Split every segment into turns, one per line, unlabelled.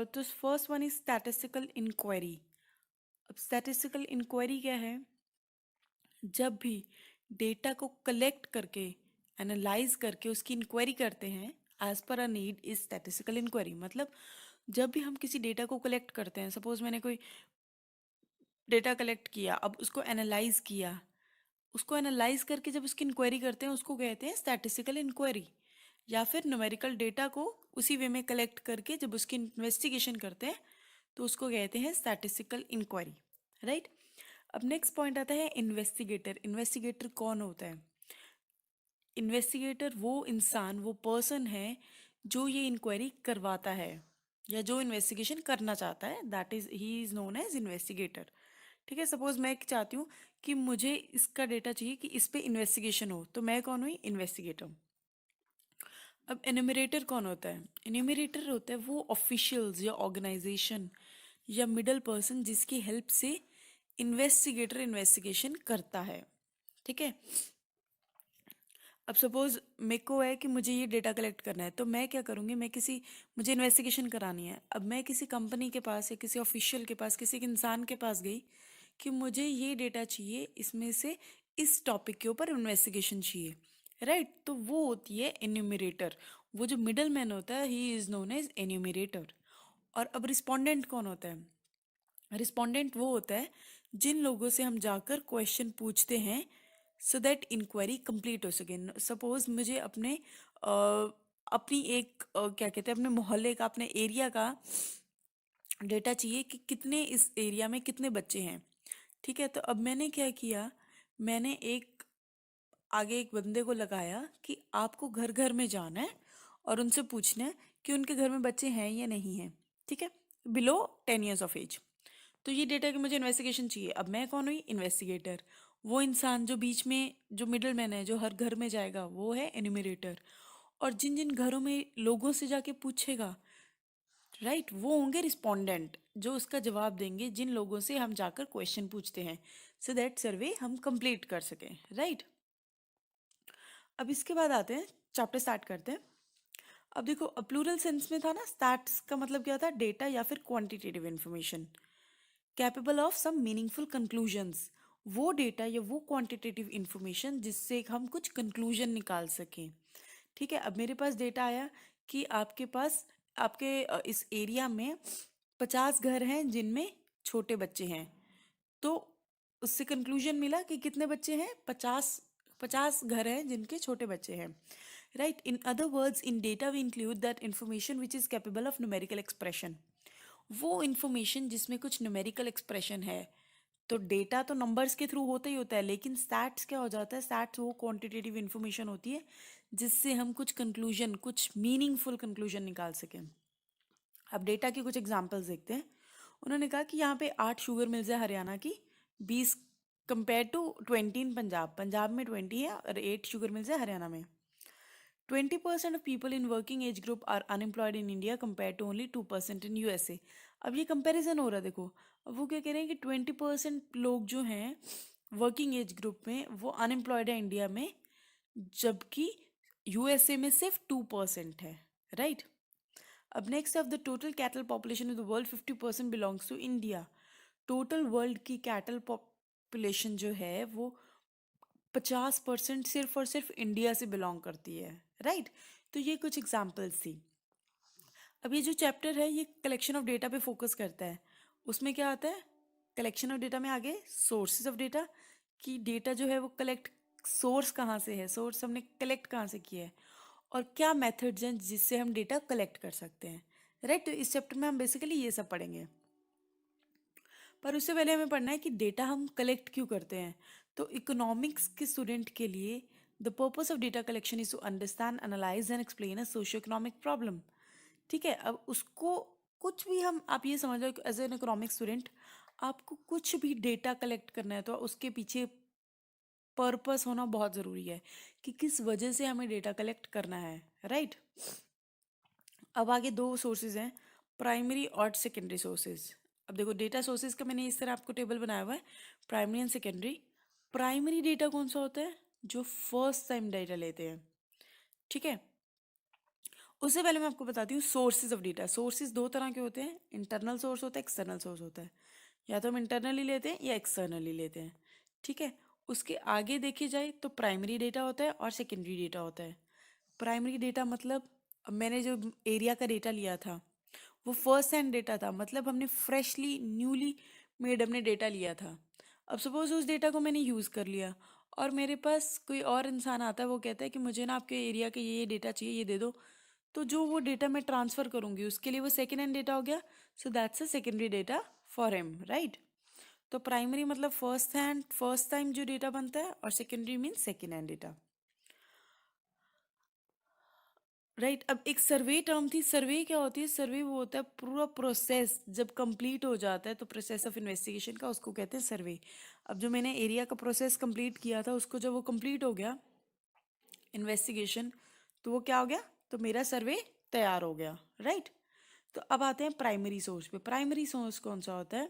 तो first one is statistical inquiry. अब statistical inquiry क्या है? जब भी डेटा को कलेक्ट करके एनालाइज करके उसकी इंक्वायरी करते हैं as per a need is statistical inquiry. मतलब जब भी हम किसी डेटा को कलेक्ट करते हैं, सपोज मैंने कोई डेटा कलेक्ट किया, अब उसको एनालाइज किया, उसको एनालाइज करके जब उसकी इंक्वायरी करते हैं उसको कहते हैं स्टैटिस्टिकल इंक्वायरी। या फिर न्यूमेरिकल डेटा को उसी वे में कलेक्ट करके जब उसकी इन्वेस्टिगेशन करते हैं तो उसको कहते हैं स्टैटिस्टिकल इंक्वायरी, राइट। अब नेक्स्ट पॉइंट आता है इन्वेस्टिगेटर। इन्वेस्टिगेटर कौन होता है? इन्वेस्टिगेटर वो इंसान, वो पर्सन है जो ये इंक्वायरी करवाता है या जो इन्वेस्टिगेशन करना चाहता है, that is he is known as investigator. ठीक है, सपोज मैं चाहती हूँ कि मुझे इसका डेटा चाहिए कि इस पे इन्वेस्टिगेशन हो, तो मैं कौन हुई? इन्वेस्टिगेटर। अब एन्यूमरेटर कौन होता है? एन्यूमरेटर होता है वो ऑफिशियल्स या ऑर्गेनाइजेशन या मिडल पर्सन जिसकी हेल्प से इन्वेस्टिगेटर इन्वेस्टिगेशन करता है। ठीक है, अब सपोज मेरे को है कि मुझे ये डेटा कलेक्ट करना है, तो मैं क्या करूँगी? मुझे इन्वेस्टिगेशन करानी है। अब मैं किसी कंपनी के पास या किसी ऑफिशियल के पास, किसी एक इंसान के पास गई कि मुझे ये डेटा चाहिए, इसमें से इस टॉपिक के ऊपर इन्वेस्टिगेशन चाहिए, राइट। तो वो होती है एन्यूमरेटर। वो जो मिडल मैन होता है he is known as enumerator. और अब रिस्पोंडेंट कौन होता है? रिस्पोंडेंट वो होता है जिन लोगों से हम जाकर क्वेश्चन पूछते हैं सो दैट इंक्वायरी कंप्लीट हो सके। सपोज मुझे अपनी एक क्या कहते हैं, अपने मोहल्ले का, अपने एरिया का डेटा चाहिए कि कितने इस एरिया में कितने बच्चे हैं। ठीक है, तो अब मैंने क्या किया? मैंने आगे एक बंदे को लगाया कि आपको घर घर में जाना है और उनसे पूछना है कि उनके घर में बच्चे हैं या नहीं हैं। ठीक है, बिलो 10 years ऑफ एज। तो ये डेटा की मुझे इन्वेस्टिगेशन चाहिए। अब मैं कौन हुई? इन्वेस्टिगेटर। वो इंसान जो बीच में, जो मिडल मैन है, जो हर घर में जाएगा, वो है एन्यूमरेटर। और जिन जिन घरों में लोगों से जाके पूछेगा, राइट, वो होंगे रिस्पोंडेंट, जो उसका जवाब देंगे जिन लोगों से हम जाकर क्वेश्चन पूछते हैं, सो दैट सर्वे हम कंप्लीट कर सकें, राइट। अब इसके बाद आते हैं, चैप्टर स्टार्ट करते हैं। अब देखो, प्लूरल सेंस में था ना, स्टैट्स का मतलब क्या था? डेटा या फिर quantitative information capable of some meaningful conclusions. वो डेटा या वो क्वांटिटेटिव इंफॉर्मेशन जिससे हम कुछ कंक्लूजन निकाल सकें। ठीक है, अब मेरे पास डेटा आया कि आपके पास, आपके इस एरिया में 50 घर हैं जिनमें छोटे बच्चे हैं। तो उससे कंक्लूजन मिला कि कितने बच्चे हैं? 50 घर हैं जिनके छोटे बच्चे हैं, right. In other words, in data we include that information which is capable of numerical expression. वो इंफॉर्मेशन जिसमें कुछ न्यूमेरिकल एक्सप्रेशन है। तो डेटा तो नंबर्स के थ्रू होता ही होता है, लेकिन स्टैट्स क्या हो जाता है? स्टैट्स वो क्वांटिटेटिव इंफॉर्मेशन होती है जिससे हम कुछ कंक्लूजन, कुछ मीनिंगफुल कंक्लूजन निकाल सकें। अब डेटा की कुछ एग्जांपल्स देखते हैं। उन्होंने कहा कि यहाँ पे 8 शुगर मिल्स है हरियाणा की, 20 कंपेयर टू 20 इन पंजाब। पंजाब में 20 है और 8 शुगर मिल्स है हरियाणा में। 20% of people in working age group are unemployed in India compared to only 2% in USA। अब ये कंपैरिजन हो रहा है, देखो। अब वो क्या कह रहे हैं कि 20% लोग जो हैं वर्किंग एज ग्रुप में वो अनएम्प्लॉयड है इंडिया में, जबकि यूएसए में सिर्फ 2% है, राइट। अब next, of the total cattle population of the world 50% belongs to India. Total world की कैटल पॉपुलेशन जो है वो 50% सिर्फ और सिर्फ इंडिया से बिलोंग करती है, राइट। तो ये कुछ एग्जाम्पल्स थी। अब ये जो चैप्टर है ये कलेक्शन ऑफ डेटा पे फोकस करता है। उसमें क्या आता है? कलेक्शन ऑफ डेटा में आगे सोर्सेज ऑफ डेटा, कि डेटा जो है वो कलेक्ट, सोर्स कहाँ से है, सोर्स हमने कलेक्ट कहाँ से किया है, और क्या मेथड्स हैं जिससे हम डेटा कलेक्ट कर सकते हैं, राइट। तो इस चैप्टर में हम बेसिकली ये सब पढ़ेंगे। पर उससे पहले हमें पढ़ना है कि डेटा हम कलेक्ट क्यों करते हैं। तो इकोनॉमिक्स के स्टूडेंट के लिए the purpose of data collection is to understand, analyse and explain a socio economic problem. ठीक है, अब उसको कुछ भी हम, आप ये समझ लो एज एन इकोनॉमिक स्टूडेंट, आपको कुछ भी डेटा कलेक्ट करना है तो उसके पीछे पर्पस होना बहुत ज़रूरी है कि किस वजह से हमें डेटा कलेक्ट करना है, राइट। अब आगे दो सोर्सेज हैं, प्राइमरी और सेकेंडरी सोर्सेज। अब देखो, डेटा सोर्सेज का मैंने इस तरह आपको टेबल बनाया हुआ है, primary and secondary. Primary data कौन सा होता है? जो फर्स्ट टाइम डेटा लेते हैं, ठीक है। उससे पहले मैं आपको बताती हूँ सोर्सेज ऑफ डेटा। सोर्सेज दो तरह के होते हैं, इंटरनल सोर्स होता है, एक्सटर्नल सोर्स होता है। या तो हम इंटरनली लेते हैं या एक्सटर्नली लेते हैं, ठीक है। उसके आगे देखी जाए तो प्राइमरी डेटा होता है और सेकेंडरी डेटा होता है। प्राइमरी डेटा मतलब अब मैंने जो एरिया का डेटा लिया था वो फर्स्ट हैंड डेटा था, मतलब हमने फ्रेशली न्यूली मेड हमने डेटा लिया था। अब सपोज उस डेटा को मैंने यूज़ कर लिया और मेरे पास कोई और इंसान आता है, वो कहता है कि मुझे ना आपके एरिया के ये डेटा चाहिए, ये दे दो। तो जो वो डेटा मैं ट्रांसफ़र करूँगी उसके लिए वो सेकेंड हैंड डेटा हो गया। So that's a secondary data for him, right. तो प्राइमरी मतलब फर्स्ट हैंड, फर्स्ट टाइम जो डेटा बनता है, और secondary means second hand data, right. अब एक सर्वे टर्म थी, सर्वे क्या होती है? सर्वे वो होता है पूरा प्रोसेस जब कंप्लीट हो जाता है, तो प्रोसेस ऑफ इन्वेस्टिगेशन का उसको कहते हैं सर्वे। अब जो मैंने एरिया का प्रोसेस कंप्लीट किया था उसको जब वो कंप्लीट हो गया इन्वेस्टिगेशन, तो वो क्या हो गया? तो मेरा सर्वे तैयार हो गया, राइट। तो अब आते हैं प्राइमरी सोर्स पे। प्राइमरी सोर्स कौन सा होता है?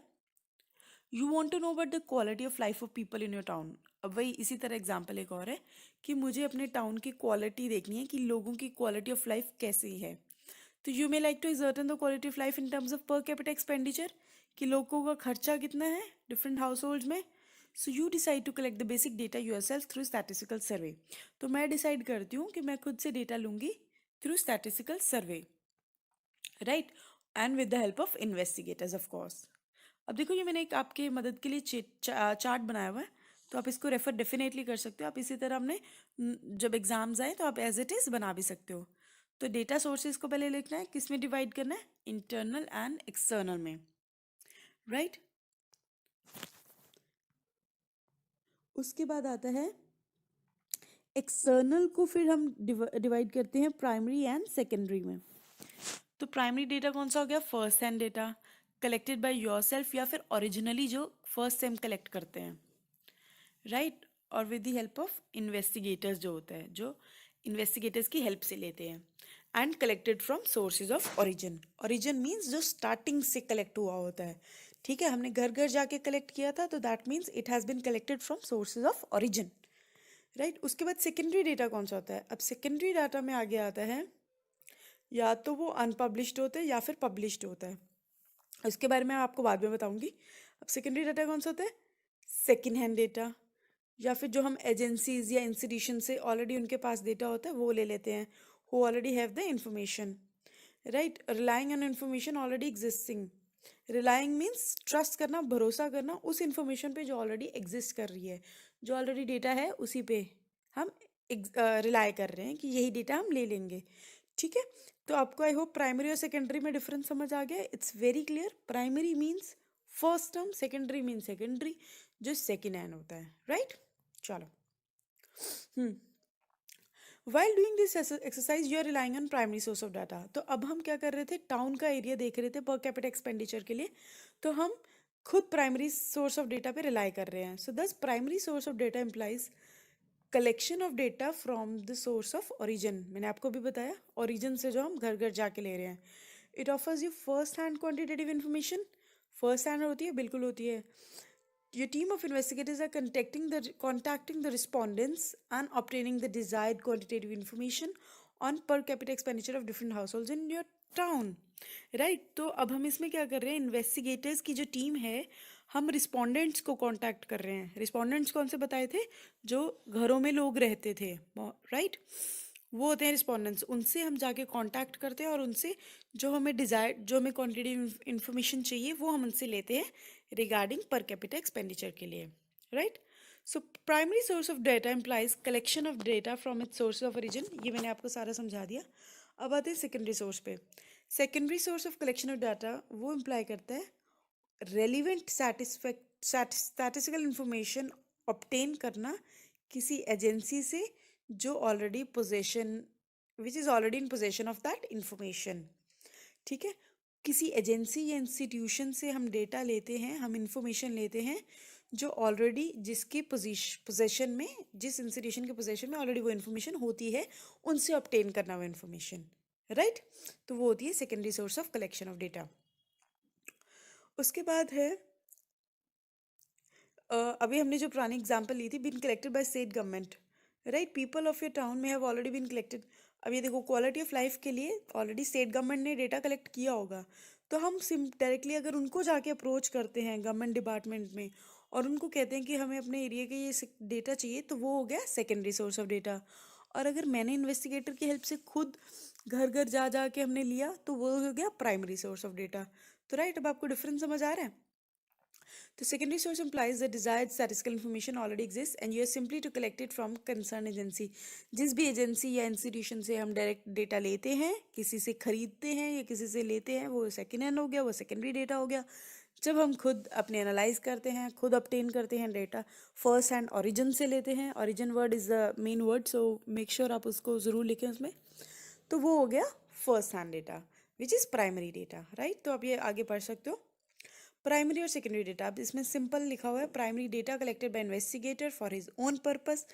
You want to know about the quality of life of people in your town. अब वही इसी तरह एग्जाम्पल एक और है कि मुझे अपने टाउन की क्वालिटी देखनी है कि लोगों की क्वालिटी ऑफ लाइफ कैसी है। तो you may like to ascertain the quality of life in terms of per capita expenditure, कि लोगों का खर्चा कितना है डिफरेंट हाउस होल्ड में। So you decide to collect the basic data yourself through statistical survey. तो मैं decide करती हूँ कि मैं खुद से डेटा लूंगी through statistical survey, right, and with the help of investigators of course. अब देखो ये मैंने एक आपके मदद के लिए चार्ट बनाया हुआ है, तो आप इसको रेफर डेफिनेटली कर सकते हो। आप इसी तरह हमने जब एग्जाम्स आए तो आप एज इट इज बना भी सकते हो। तो डेटा सोर्सेज को पहले लिखना है, किस में डिवाइड करना है? इंटरनल एंड एक्सटर्नल में, राइट। उसके बाद आता है एक्सटर्नल को, फिर हम डिवाइड करते हैं प्राइमरी एंड सेकेंडरी में। तो प्राइमरी डेटा कौन सा हो गया? First hand data collected by yourself, या फिर ओरिजिनली जो फर्स्ट सेम कलेक्ट करते हैं, राइट। और with the help of investigators जो होता है, जो इन्वेस्टिगेटर्स की हेल्प से लेते हैं। And collected from sources of origin. Origin means जो स्टार्टिंग से कलेक्ट हुआ होता है, ठीक है। हमने घर घर जाके कलेक्ट किया था, तो that means it has been collected from sources of origin, right. उसके बाद सेकेंडरी डेटा कौन सा होता है? अब सेकेंडरी डाटा में आगे आता है, या तो वो अनपब्लिश्ड होता है या फिर पब्लिश्ड होता है। उसके बारे में मैं आपको बाद में बताऊंगी। अब सेकेंडरी डाटा कौन सा होता है? सेकेंड हैंड डेटा, या फिर जो हम एजेंसीज या इंस्टीट्यूशन से ऑलरेडी उनके पास डेटा होता है वो ले लेते हैं, who already have the information, right. Relying on information already existing. Relying means trust करना, भरोसा करना उस इंफॉर्मेशन पे जो ऑलरेडी एग्जिस्ट कर रही है, जो ऑलरेडी डेटा है उसी पे हम रिलाई कर रहे हैं कि यही डेटा हम ले लेंगे, ठीक है। तो आपको आई होप प्राइमरी और सेकेंडरी में डिफरेंस समझ आ गया। It's very clear. Primary means first term, secondary means secondary जो सेकेंड हैंड होता है, राइट। चलो, while doing this exercise you are relying on primary source of data. तो अब हम क्या कर रहे थे? टाउन का एरिया देख रहे थे पर कैपिटा एक्सपेंडिचर के लिए, तो हम खुद प्राइमरी सोर्स ऑफ डेटा पे रिलाई कर रहे हैं। सो दस primary source of data implies collection of data from the source of origin. मैंने आपको भी बताया ओरिजिन से जो हम घर घर जाके ले रहे हैं। It offers you first hand quantitative information. First hand होती है, बिल्कुल होती है। Your team of investigators are contacting the respondents and obtaining the desired quantitative information on per capita expenditure of different households in your town. Right? तो अब हम इसमें क्या कर रहे हैं? इन्वेस्टिगेटर्स की जो टीम है, हम रिस्पोंडेंट्स को कांटेक्ट कर रहे हैं। रिस्पोंडेंट्स कौन से बताए थे? जो घरों में लोग रहते थे, राइट, वो होते हैं रिस्पोंडेंट्स। उनसे हम जाके कांटेक्ट करते हैं और उनसे जो हमें डिज़ायर, जो हमें क्वांटिटेटिव इन्फॉर्मेशन चाहिए वो हम उनसे लेते हैं रिगार्डिंग पर कैपिटा एक्सपेंडिचर के लिए, right. So primary source of data implies collection of data from its source of origin. ये मैंने आपको सारा समझा दिया। अब आते हैं सेकेंडरी सोर्स पे। Secondary source of collection of data वो इम्प्लाई करता है रेलिवेंट स्टैटिस्टिकल इंफॉर्मेशन ऑब्टेन करना किसी एजेंसी से जो already possession, which is already in possession of that information, ठीक है। किसी एजेंसी या इंस्टीट्यूशन से हम डेटा लेते हैं, हम इंफॉर्मेशन लेते हैं जो ऑलरेडी जिसके पोजेशन में, जिस इंस्टीट्यूशन के पोजेशन में ऑलरेडी वो इन्फॉर्मेशन होती है, उनसे ऑब्टेन करना वो इन्फॉर्मेशन, राइट। तो वो होती है secondary source of collection of data. उसके बाद है अभी हमने जो पुरानी एग्जांपल ली थी, been collected by state government, right, people of your town में हैव ऑलरेडी बीन कलेक्टेड। अब ये देखो, क्वालिटी ऑफ लाइफ के लिए ऑलरेडी स्टेट गवर्नमेंट ने डेटा कलेक्ट किया होगा, तो हम सिम डायरेक्टली अगर उनको जाके अप्रोच करते हैं गवर्नमेंट डिपार्टमेंट में और उनको कहते हैं कि हमें अपने एरिया के ये डेटा चाहिए, तो वो हो गया सेकेंडरी सोर्स ऑफ डेटा। और अगर मैंने इन्वेस्टिगेटर की हेल्प से खुद घर घर जा जा के हमने लिया, तो वो हो गया प्राइमरी सोर्स ऑफ डेटा। तो राइट, अब आपको डिफरेंस समझ आ रहा है? The secondary source implies that desired statistical information already exists and you are simply to collect it from concerned agency। जिस भी एजेंसी या इंस्टीट्यूशन से हम डायरेक्ट डेटा लेते हैं, किसी से खरीदते हैं या किसी से लेते हैं, वो सेकेंड हैंड हो गया, वो सेकेंडरी डेटा हो गया। जब हम खुद अपने एनालाइज करते हैं, खुद अपटेन करते हैं डेटा, फर्स्ट हैंड ओरिजिन से लेते हैं। Origin word is the main word, so make sure आप उसको ज़रूर लिखें उसमें। तो वो हो गया first hand data which is primary data, right. तो आप ये आगे पढ़ सकते हो। प्राइमरी और सेकेंडरी डेटा, अब इसमें सिंपल लिखा हुआ है, primary data collected by investigator for his own purpose.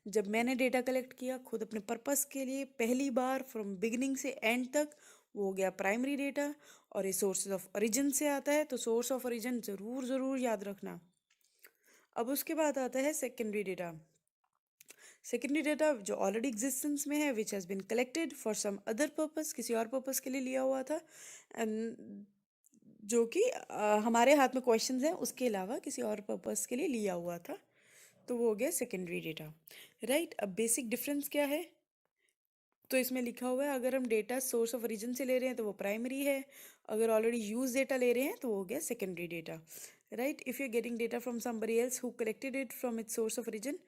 जब मैंने डेटा कलेक्ट किया खुद अपने पर्पस के लिए पहली बार फ्रॉम बिगिनिंग से एंड तक, वो हो गया प्राइमरी डेटा। और ये सोर्सेज ऑफ ओरिजिन से आता है, तो सोर्स ऑफ ओरिजिन ज़रूर ज़रूर याद रखना। अब उसके बाद आता है सेकेंडरी डेटा। सेकेंडरी डेटा जो ऑलरेडी एग्जिस्टेंस में है, which has been collected for some other purpose, किसी और पर्पस के लिए लिया हुआ था, एंड जो कि हमारे हाथ में क्वेश्चंस हैं उसके अलावा किसी और पर्पस के लिए लिया हुआ था, तो वो हो गया सेकेंडरी डेटा, राइट। अब बेसिक डिफरेंस क्या है? तो इसमें लिखा हुआ है, अगर हम डेटा सोर्स ऑफ ओरिजिन से ले रहे हैं तो वो प्राइमरी है, अगर ऑलरेडी यूज डेटा ले रहे हैं तो वो हो गया secondary data, right. If you are getting data from somebody else who collected it from its source of origin,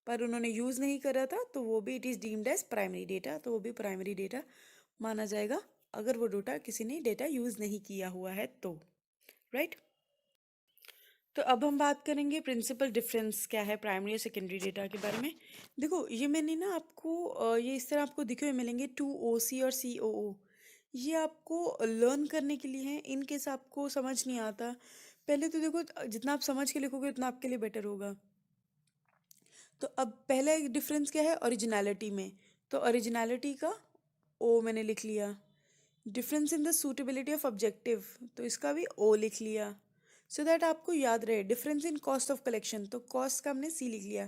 पर उन्होंने यूज़ नहीं करा था, तो वो भी it is deemed as primary data, तो वो भी प्राइमरी डेटा माना जाएगा अगर वो डेटा किसी ने डेटा यूज़ नहीं किया हुआ है तो, राइट। तो अब हम बात करेंगे प्रिंसिपल डिफरेंस क्या है प्राइमरी और सेकेंडरी डेटा के बारे में। देखो, ये मैंने ना आपको ये इस तरह आपको दिखे हुए मिलेंगे 2OC और COO। ये आपको लर्न करने के लिए है, इन केस आपको समझ नहीं आता। पहले तो देखो, जितना आप समझ के लिखोगे उतना आपके लिए बेटर होगा। तो अब पहला डिफरेंस क्या है ओरिजिनलिटी में, तो ओरिजिनलिटी का ओ मैंने लिख लिया। Difference in the suitability of objective, तो इसका भी ओ लिख लिया, सो दैट आपको याद रहे। Difference in cost of collection, तो कॉस्ट का हमने सी लिख लिया,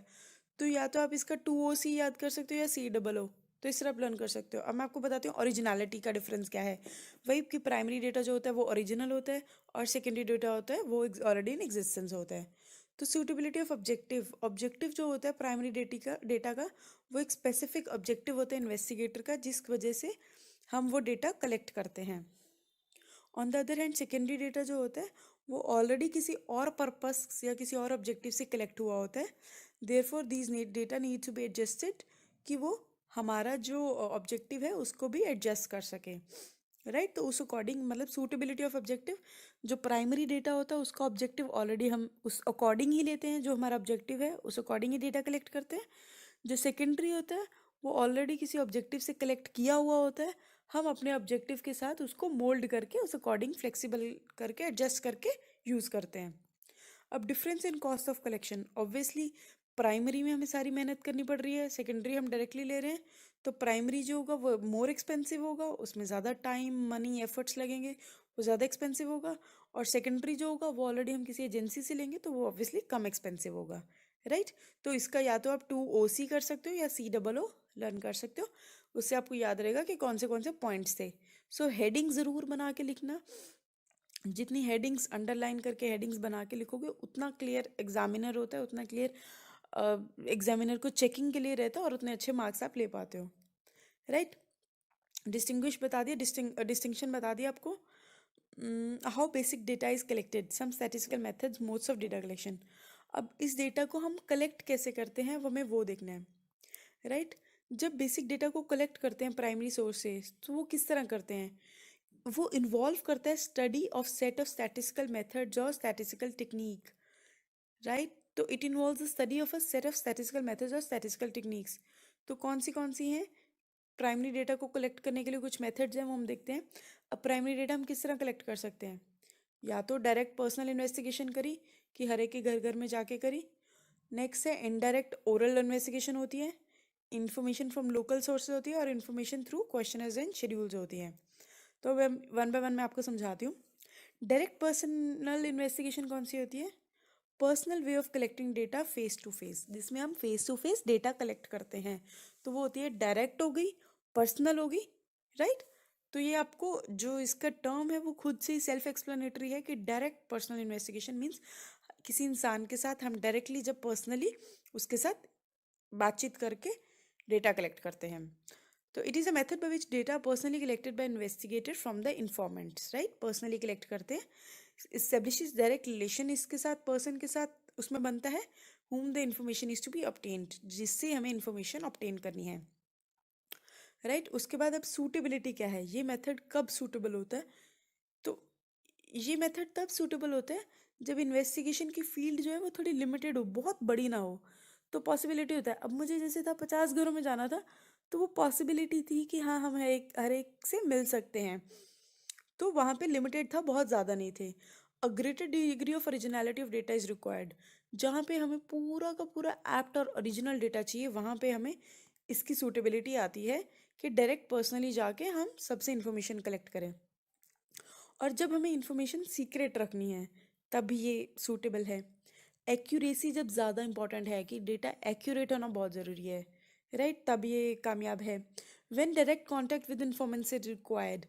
तो या तो आप इसका 2OC याद कर सकते हो या COO, तो इस तरह आप लर्न कर सकते हो। अब मैं आपको बताती हूँ ओरिजिनलिटी का डिफरेंस क्या है। वही कि प्राइमरी डेटा जो होता है वो ओरिजिनल होता है और सेकेंडरी डेटा होता है वो ऑलरेडी इन एग्जिस्टेंस होता है। तो सूटेबिलिटी ऑफ ऑब्जेक्टिव, ऑब्जेक्टिव जो होता है प्राइमरी डेटा का वो एक स्पेसिफिक ऑब्जेक्टिव होता है इन्वेस्टिगेटर का, जिस वजह से हम वो डेटा कलेक्ट करते हैं। On the other hand secondary data जो होता है वो ऑलरेडी किसी और पर्पस या किसी और ऑब्जेक्टिव से कलेक्ट हुआ होता है। Therefore these data need to be adjusted, कि वो हमारा जो ऑब्जेक्टिव है उसको भी एडजस्ट कर सके, राइट। तो उस अकॉर्डिंग मतलब सूटेबिलिटी ऑफ ऑब्जेक्टिव, जो प्राइमरी डेटा होता है उसका ऑब्जेक्टिव ऑलरेडी हम उस अकॉर्डिंग ही लेते हैं, जो हमारा ऑब्जेक्टिव है उस अकॉर्डिंग ही डेटा कलेक्ट करते हैं। जो सेकेंडरी होता है वो ऑलरेडी किसी ऑब्जेक्टिव से कलेक्ट किया हुआ होता है, हम अपने ऑब्जेक्टिव के साथ उसको मोल्ड करके उस अकॉर्डिंग फ्लेक्सिबल करके एडजस्ट करके यूज़ करते हैं। अब difference in cost of collection, obviously primary में हमें सारी मेहनत करनी पड़ रही है, सेकेंडरी हम डायरेक्टली ले रहे हैं, तो प्राइमरी जो होगा वो मोर एक्सपेंसिव होगा, उसमें ज़्यादा टाइम मनी एफर्ट्स लगेंगे, वो ज़्यादा एक्सपेंसिव होगा। और सेकेंडरी जो होगा वो ऑलरेडी हम किसी एजेंसी से लेंगे, तो वो ऑब्वियसली कम एक्सपेंसिव होगा, राइट। तो इसका या तो आप 2OC कर सकते हो या COO लर्न कर सकते हो, उससे आपको याद रहेगा कि कौन से पॉइंट्स थे। सो हेडिंग ज़रूर बना के लिखना, जितनी हेडिंग्स अंडरलाइन करके हेडिंग्स बना के लिखोगे उतना क्लियर एग्जामिनर होता है, उतना क्लियर एग्जामिनर को चेकिंग के लिए रहता है और उतने अच्छे मार्क्स आप ले पाते हो, राइट। डिस्टिंग्विश बता दिया, डिस्टिंक्शन बता दिया आपको। How basic data is collected, some statistical methods, modes of data collection. अब इस डेटा को हम कलेक्ट कैसे करते हैं वो हमें वो देखना है, राइट। जब बेसिक डेटा को कलेक्ट करते हैं प्राइमरी सोर्स से, तो वो किस तरह करते हैं? वो इन्वॉल्व करता है study of set of statistical methods और स्टैटिस्टिकल टेक्निक, राइट। तो it involves the study of a set of statistical methods और स्टैटिस्टिकल टेक्निक्स। तो कौन सी हैं? प्राइमरी डेटा को कलेक्ट करने के लिए कुछ मेथड्स हैं, वो हम देखते हैं। अब प्राइमरी डेटा हम किस तरह कलेक्ट कर सकते हैं? या तो डायरेक्ट पर्सनल इन्वेस्टिगेशन करी, कि हर एक के घर घर में जाके करी। नेक्स्ट है इनडायरेक्ट ओरल इन्वेस्टिगेशन होती है, इन्फॉर्मेशन फ्रॉम लोकल सोर्सेज होती है, और information through questioners and schedules होती हैं। तो वन बाय वन मैं आपको समझाती हूँ। डायरेक्ट पर्सनल इन्वेस्टिगेशन कौन सी होती है? Personal way of collecting data face to face, जिसमें हम face to face data collect करते हैं, तो वो होती है डायरेक्ट हो गई, पर्सनल हो गई, राइट। तो ये आपको जो इसका टर्म है वो खुद से ही सेल्फ एक्सप्लेनेटरी है कि डायरेक्ट पर्सनल इन्वेस्टिगेशन मीन्स किसी इंसान के साथ हम डायरेक्टली जब पर्सनली उसके साथ बातचीत करके डेटा कलेक्ट करते हैं। तो it is a method by which data personally collected by investigator from the informants, right. Personally collect करते हैं, इस्टेब्लिशेस डायरेक्ट रिलेशन इसके साथ, पर्सन के साथ उसमें बनता है, whom the information is to be obtained, जिससे हमें इंफॉर्मेशन ऑब्टेन करनी है, राइट। उसके बाद अब सूटेबिलिटी क्या है, ये मेथड कब सूटेबल होता है, तो ये मेथड तब सूटेबल होता है जब इन्वेस्टिगेशन की फील्ड जो है वो थोड़ी लिमिटेड हो, बहुत बड़ी ना हो। तो पॉसिबिलिटी होता है, अब मुझे जैसे था 50 घरों में जाना था, तो वो पॉसिबिलिटी थी कि हाँ हम हर एक से मिल सकते हैं, तो वहाँ पे लिमिटेड था, बहुत ज़्यादा नहीं थे। A greater degree of originality of data is required, जहाँ पे हमें पूरा का पूरा एप्ट और ओरिजिनल डेटा चाहिए, वहाँ पे हमें इसकी सूटेबिलिटी आती है कि डायरेक्ट पर्सनली जाके हम सबसे इन्फॉर्मेशन कलेक्ट करें। और जब हमें इंफॉर्मेशन सीक्रेट रखनी है तब भी ये सूटेबल है। एक्यूरेसी जब ज़्यादा इंपॉर्टेंट है कि डेटा एक्यूरेट होना बहुत ज़रूरी है, राइट, तब ये कामयाब है। When direct contact with informant से रिक्वायर्ड,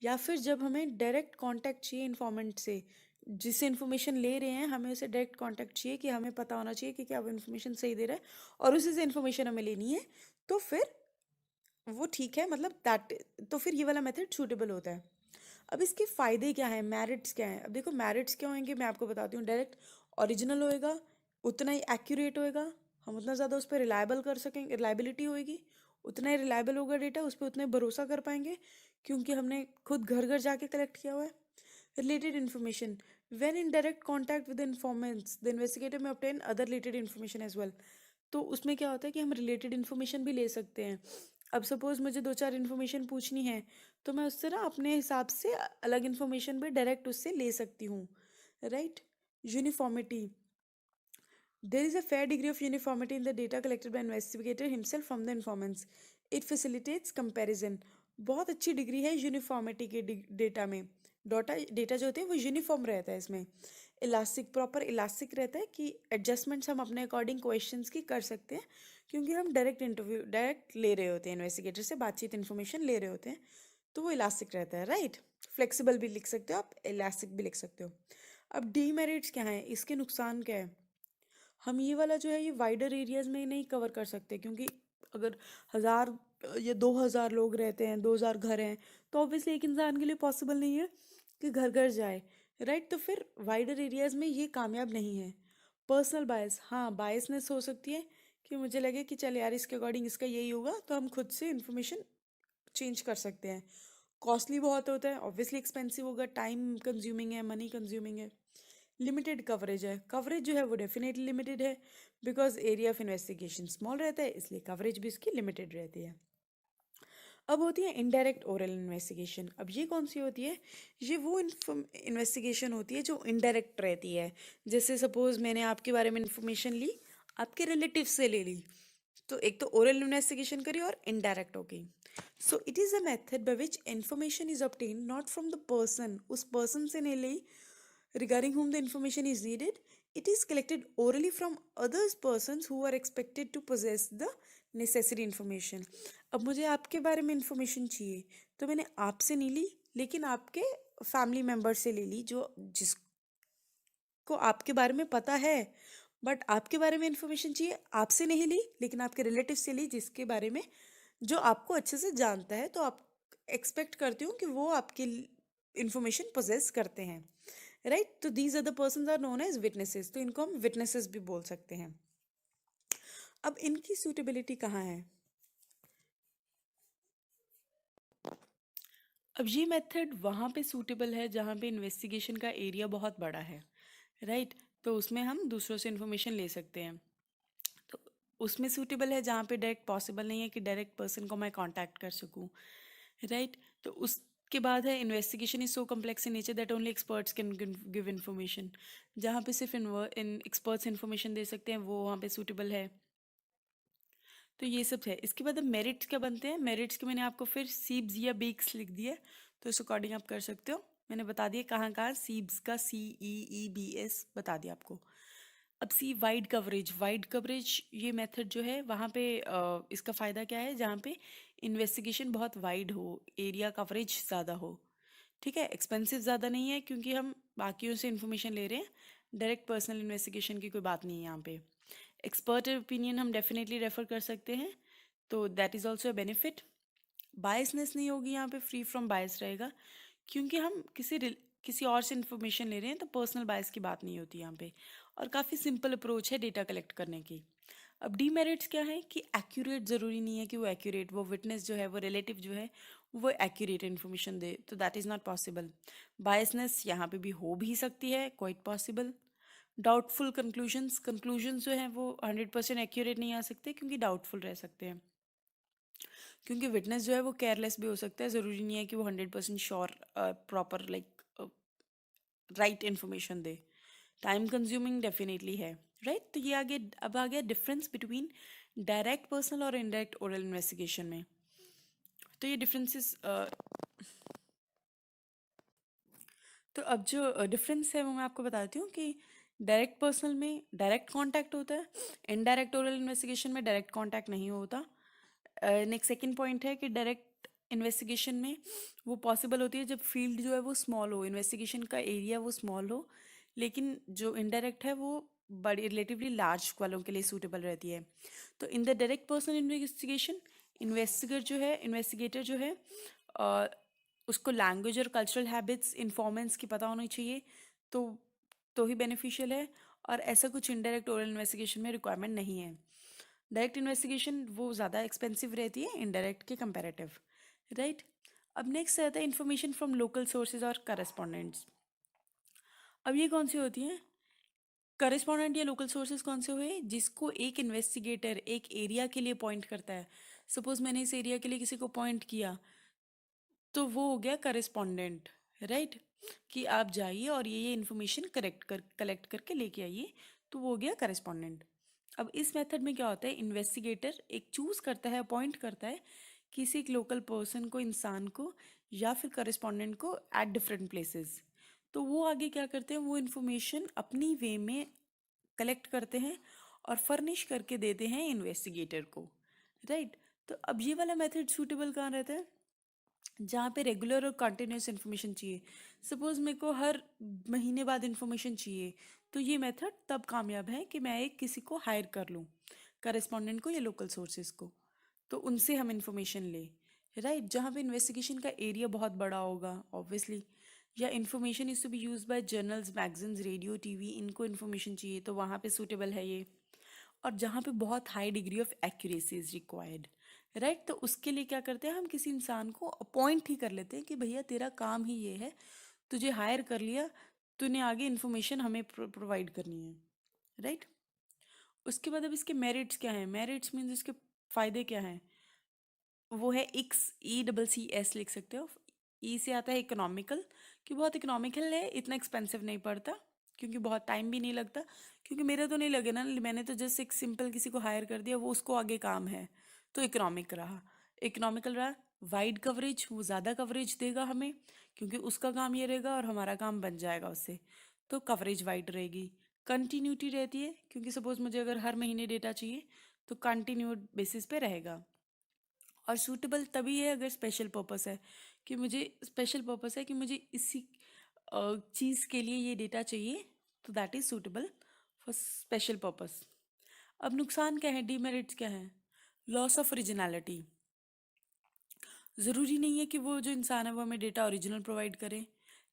या फिर जब हमें डायरेक्ट कांटेक्ट चाहिए इन्फॉर्मेंट से, जिससे इन्फॉर्मेशन ले रहे हैं हमें उसे डायरेक्ट कांटेक्ट चाहिए, कि हमें पता होना चाहिए कि क्या वो इन्फॉर्मेशन सही दे रहा है और उसी से इन्फॉर्मेशन हमें लेनी है, तो फिर वो ठीक है, मतलब दैट, तो फिर ये वाला मेथड सूटेबल होता है। अब इसके फ़ायदे क्या हैं, मेरिट्स क्या हैं, अब देखो मेरिट्स क्या होंगे मैं आपको बताती हूँ। डायरेक्ट ओरिजिनल होएगा, उतना ही एक्यूरेट होएगा, हम उतना ज़्यादा उस पर रिलायबल कर सकेंगे, रिलायबिलिटी होएगी, उतना ही रिलायबल होगा डेटा, उस पर उतना ही भरोसा कर पाएंगे क्योंकि हमने खुद घर घर जाके कलेक्ट किया हुआ है। Related information, when in direct contact with informants the investigator may obtain other related information as well, तो उसमें क्या होता है कि हम रिलेटेड इन्फॉर्मेशन भी ले सकते हैं। अब सपोज मुझे दो चार इन्फॉर्मेशन पूछनी है, तो मैं उससे ना अपने हिसाब से अलग इन्फॉर्मेशन भी डायरेक्ट उससे ले सकती हूँ, right. Uniformity, there is a fair degree of uniformity in the data collected by investigator himself from the informants, it facilitates comparison. बहुत अच्छी डिग्री है यूनिफॉर्मिटी के डेटा में, डेटा डेटा जो होते हैं वो यूनिफॉर्म रहता है इसमें, इलास्टिक, प्रॉपर इलास्टिक रहता है कि एडजस्टमेंट्स हम अपने अकॉर्डिंग क्वेश्चंस की कर सकते हैं, क्योंकि हम डायरेक्ट ले रहे होते हैं, इन्वेस्टिगेटर से बातचीत इन्फॉर्मेशन ले रहे होते हैं, तो वो इलास्टिक रहता है, राइट। फ्लेक्सिबल भी लिख सकते हो आप, इलास्टिक भी लिख सकते हो। अब डीमेरिट्स क्या हैं, इसके नुकसान क्या है, हम ये वाला जो है ये वाइडर एरियाज में नहीं कवर कर सकते, क्योंकि अगर 1000 या 2000 लोग रहते हैं, 2000 घर हैं, तो ऑब्वियसली एक इंसान के लिए पॉसिबल नहीं है कि घर घर जाए, राइट। तो फिर वाइडर एरियाज में ये कामयाब नहीं है। पर्सनल बायस, हाँ बायसनेस हो सकती है कि मुझे लगे कि चल यार इसके अकॉर्डिंग इसका यही होगा, तो हम खुद से इन्फॉर्मेशन चेंज कर सकते हैं। कॉस्टली बहुत होता है, ऑब्वियसली एक्सपेंसिव होगा, टाइम कंज्यूमिंग है, मनी कंज्यूमिंग है। लिमिटेड कवरेज है, कवरेज जो है वो डेफिनेटली लिमिटेड है, because area of investigation small रहता है, इसलिए कवरेज भी इसकी लिमिटेड रहती है। अब होती है इनडायरेक्ट ओरल इन्वेस्टिगेशन, अब ये कौन सी होती है, ये वो इन्वेस्टिगेशन होती है जो इनडायरेक्ट रहती है। जैसे सपोज मैंने आपके बारे में इंफॉर्मेशन ली, आपके रिलेटिव से ले ली, तो एक तो ओरल इन्वेस्टिगेशन करी और इनडायरेक्ट हो गई। So it is a method by which information is obtain not from the person, उस पर्सन से नहीं ली regarding whom the information is needed, it is collected orally from other persons who are expected to possess the necessary information। अब मुझे आपके बारे में information चाहिए, तो मैंने आपसे नहीं ली, लेकिन आपके फैमिली मेम्बर से ले ली, जो जिसको आपके बारे में पता है, बट आपके बारे में इंफॉर्मेशन चाहिए, आपसे नहीं ली लेकिन आपके रिलेटिव से ली, जिसके बारे में जो आपको अच्छे से जानता है, तो आप एक्सपेक्ट करती हूँ कि वो आपकी इंफॉर्मेशन पोजेस करते हैं, राइट। तो these are the person are known as witnesses, तो इनको हम विटनेसेस भी बोल सकते हैं। अब इनकी सूटेबिलिटी कहाँ है, अब ये मेथड वहाँ पे सूटेबल है जहाँ पे इन्वेस्टिगेशन का एरिया बहुत बड़ा है, राइट। तो उसमें हम दूसरों से इन्फॉर्मेशन ले सकते हैं, तो उसमें सूटेबल है जहाँ पे डायरेक्ट पॉसिबल नहीं है कि डायरेक्ट पर्सन को मैं कांटेक्ट कर सकूँ, राइट। तो उसके बाद है investigation is so complex in nature that only experts can give information, जहाँ पे सिर्फ इन एक्सपर्ट्स इन्फॉर्मेशन दे सकते हैं, वो वहाँ पे सूटेबल है। तो ये सब है। इसके बाद अब मेरिट्स क्या बनते हैं, मेरिट्स के मैंने आपको फिर सीब्स या बीक्स लिख दिए, तो इस अकॉर्डिंग आप कर सकते हो। मैंने बता दिया कहाँ कहाँ सीब्स का, CEEBS बता दिया आपको। अब सी वाइड कवरेज ये मेथड जो है वहाँ पे इसका फ़ायदा क्या है, जहाँ पे इन्वेस्टिगेशन बहुत वाइड हो, एरिया कवरेज ज़्यादा हो। ठीक है, एक्सपेंसिव ज़्यादा नहीं है क्योंकि हम बाकियों से इन्फॉर्मेशन ले रहे हैं, डायरेक्ट पर्सनल इन्वेस्टिगेशन की कोई बात नहीं है यहाँ पे। एक्सपर्ट ओपिनियन हम डेफिनेटली रेफर कर सकते हैं, तो that is also a benefit. Biasness नहीं होगी यहाँ पे, फ्री फ्रॉम बायस रहेगा, क्योंकि हम किसी और से इन्फॉर्मेशन ले रहे हैं तो पर्सनल बायस की बात नहीं होती यहाँ पे। और काफ़ी सिंपल अप्रोच है डेटा कलेक्ट करने की। अब डीमेरिट्स क्या है कि एक्यूरेट ज़रूरी नहीं है कि वो एक्यूरेट, वो विटनेस जो है, वो रिलेटिव जो है, वो एक्यूरेट इन्फॉर्मेशन दे, तो that is not possible. Biasness यहाँ पे भी हो भी सकती है, क्वाइट पॉसिबल। डाउटफुल कंक्लूजन्स जो हैं वो 100% एक्यूरेट नहीं आ सकते, क्योंकि डाउटफुल रह सकते हैं। क्योंकि विटनेस जो है वो केयरलेस भी हो सकता है, ज़रूरी नहीं है कि वो 100% sure proper like right information दे। टाइम कंज्यूमिंग डेफिनेटली है, राइट। तो ये आगे अब आ गया डिफरेंस बिटवीन डायरेक्ट पर्सनल और इनडायरेक्ट ओरल इन्वेस्टिगेशन में। तो ये डिफरेंसेस, तो अब जो डिफरेंस है वो मैं आपको बताती हूँ कि डायरेक्ट पर्सनल में डायरेक्ट कांटेक्ट होता है, इनडायरेक्ट ओरल इन्वेस्टिगेशन में डायरेक्ट कांटेक्ट नहीं होता। नेक्स्ट सेकंड पॉइंट है कि डायरेक्ट इन्वेस्टिगेशन में वो पॉसिबल होती है जब फील्ड जो है वो स्मॉल हो, इन्वेस्टिगेशन का एरिया वो स्मॉल हो, लेकिन जो इनडायरेक्ट है वो बड़ी रिलेटिवली लार्ज वालों के लिए सूटेबल रहती है। तो in the direct personal investigation, investigator जो है अ, उसको लैंग्वेज और कल्चरल हैबिट्स इन्फॉर्मेंट्स की पता होनी चाहिए, तो तो ही बेनिफिशियल है। और ऐसा कुछ इनडायरेक्ट ओरल इन्वेस्टिगेशन में रिक्वायरमेंट नहीं है। डायरेक्ट इन्वेस्टिगेशन वो ज़्यादा एक्सपेंसिव रहती है इनडायरेक्ट के कंपैरेटिव, राइट। अब नेक्स्ट आता है इन्फॉर्मेशन फ्रॉम लोकल सोर्सेज और करस्पॉन्डेंट्स। अब ये कौन सी होती हैं? करस्पॉन्डेंट या लोकल सोर्सेज कौन से हुए जिसको एक इन्वेस्टिगेटर एक एरिया के लिए पॉइंट करता है। सपोज मैंने इस एरिया के लिए किसी को पॉइंट किया, तो वो हो गया करस्पॉन्डेंट, राइट। कि आप जाइए और ये इन्फॉर्मेशन कलेक्ट करके लेके आइए, तो वो हो गया करस्पॉन्डेंट। अब इस मेथड में क्या होता है, इन्वेस्टिगेटर एक चूज करता है, अपॉइंट करता है किसी एक लोकल पर्सन को, इंसान को, या फिर करस्पॉन्डेंट को एट डिफरेंट प्लेसेस। तो वो आगे क्या करते हैं, वो इन्फॉर्मेशन अपनी वे में कलेक्ट करते हैं और फर्निश करके देते हैं इन्वेस्टिगेटर को, राइट। तो अब ये वाला मेथड सूटेबल कहाँ रहता है, जहाँ पे रेगुलर और कंटिन्यूस इन्फॉर्मेशन चाहिए। सपोज मेरे को हर महीने बाद इन्फॉर्मेशन चाहिए, तो ये मेथड तब कामयाब है कि मैं एक किसी को हायर कर लूँ, करेस्पॉन्डेंट को या लोकल सोर्सेज को, तो उनसे हम इन्फॉर्मेशन ले, राइट। जहाँ पे इन्वेस्टिगेशन का एरिया बहुत बड़ा होगा ऑब्वियसली, या information is to be use by journals, magazines, radio, TV, इनको इन्फॉर्मेशन चाहिए, तो वहाँ पे सूटेबल है ये। और जहाँ पे बहुत high degree of accuracy is required, right, तो उसके लिए क्या करते हैं, हम किसी इंसान को अपॉइंट ही कर लेते हैं कि भैया तेरा काम ही ये है, तुझे हायर कर लिया, तूने आगे इन्फॉर्मेशन हमें प्रोवाइड करनी है, राइट। उसके बाद अब इसके मेरिट्स क्या हैं, मेरिट्स मीन्स इसके फायदे क्या हैं, वो है XECC लिख सकते हो। ई से आता है इकोनॉमिकल, कि बहुत इकोनॉमिकल है, इतना एक्सपेंसिव नहीं पड़ता, क्योंकि बहुत टाइम भी नहीं लगता। क्योंकि मेरे तो नहीं लगे ना, मैंने तो जस्ट एक सिंपल किसी को हायर कर दिया, वो उसको आगे काम है, तो इकोनॉमिक रहा, इकोनॉमिकल रहा। वाइड कवरेज, वो ज़्यादा कवरेज देगा हमें, क्योंकि उसका काम ये रहेगा और हमारा काम बन जाएगा उससे, तो कवरेज वाइड रहेगी। कंटिन्यूटी रहती है, क्योंकि सपोज मुझे अगर हर महीने डेटा चाहिए, तो कंटिन्यूड बेसिस पे रहेगा। और सूटेबल तभी है अगर स्पेशल पर्पस है, कि मुझे स्पेशल पर्पस है कि मुझे इसी चीज़ के लिए ये डेटा चाहिए, तो that is suitable for special purpose. अब नुकसान क्या है, डीमेरिट्स क्या है, लॉस ऑफ ओरिजिनलिटी। ज़रूरी नहीं है कि वो जो इंसान है वो हमें डेटा ओरिजिनल प्रोवाइड करे।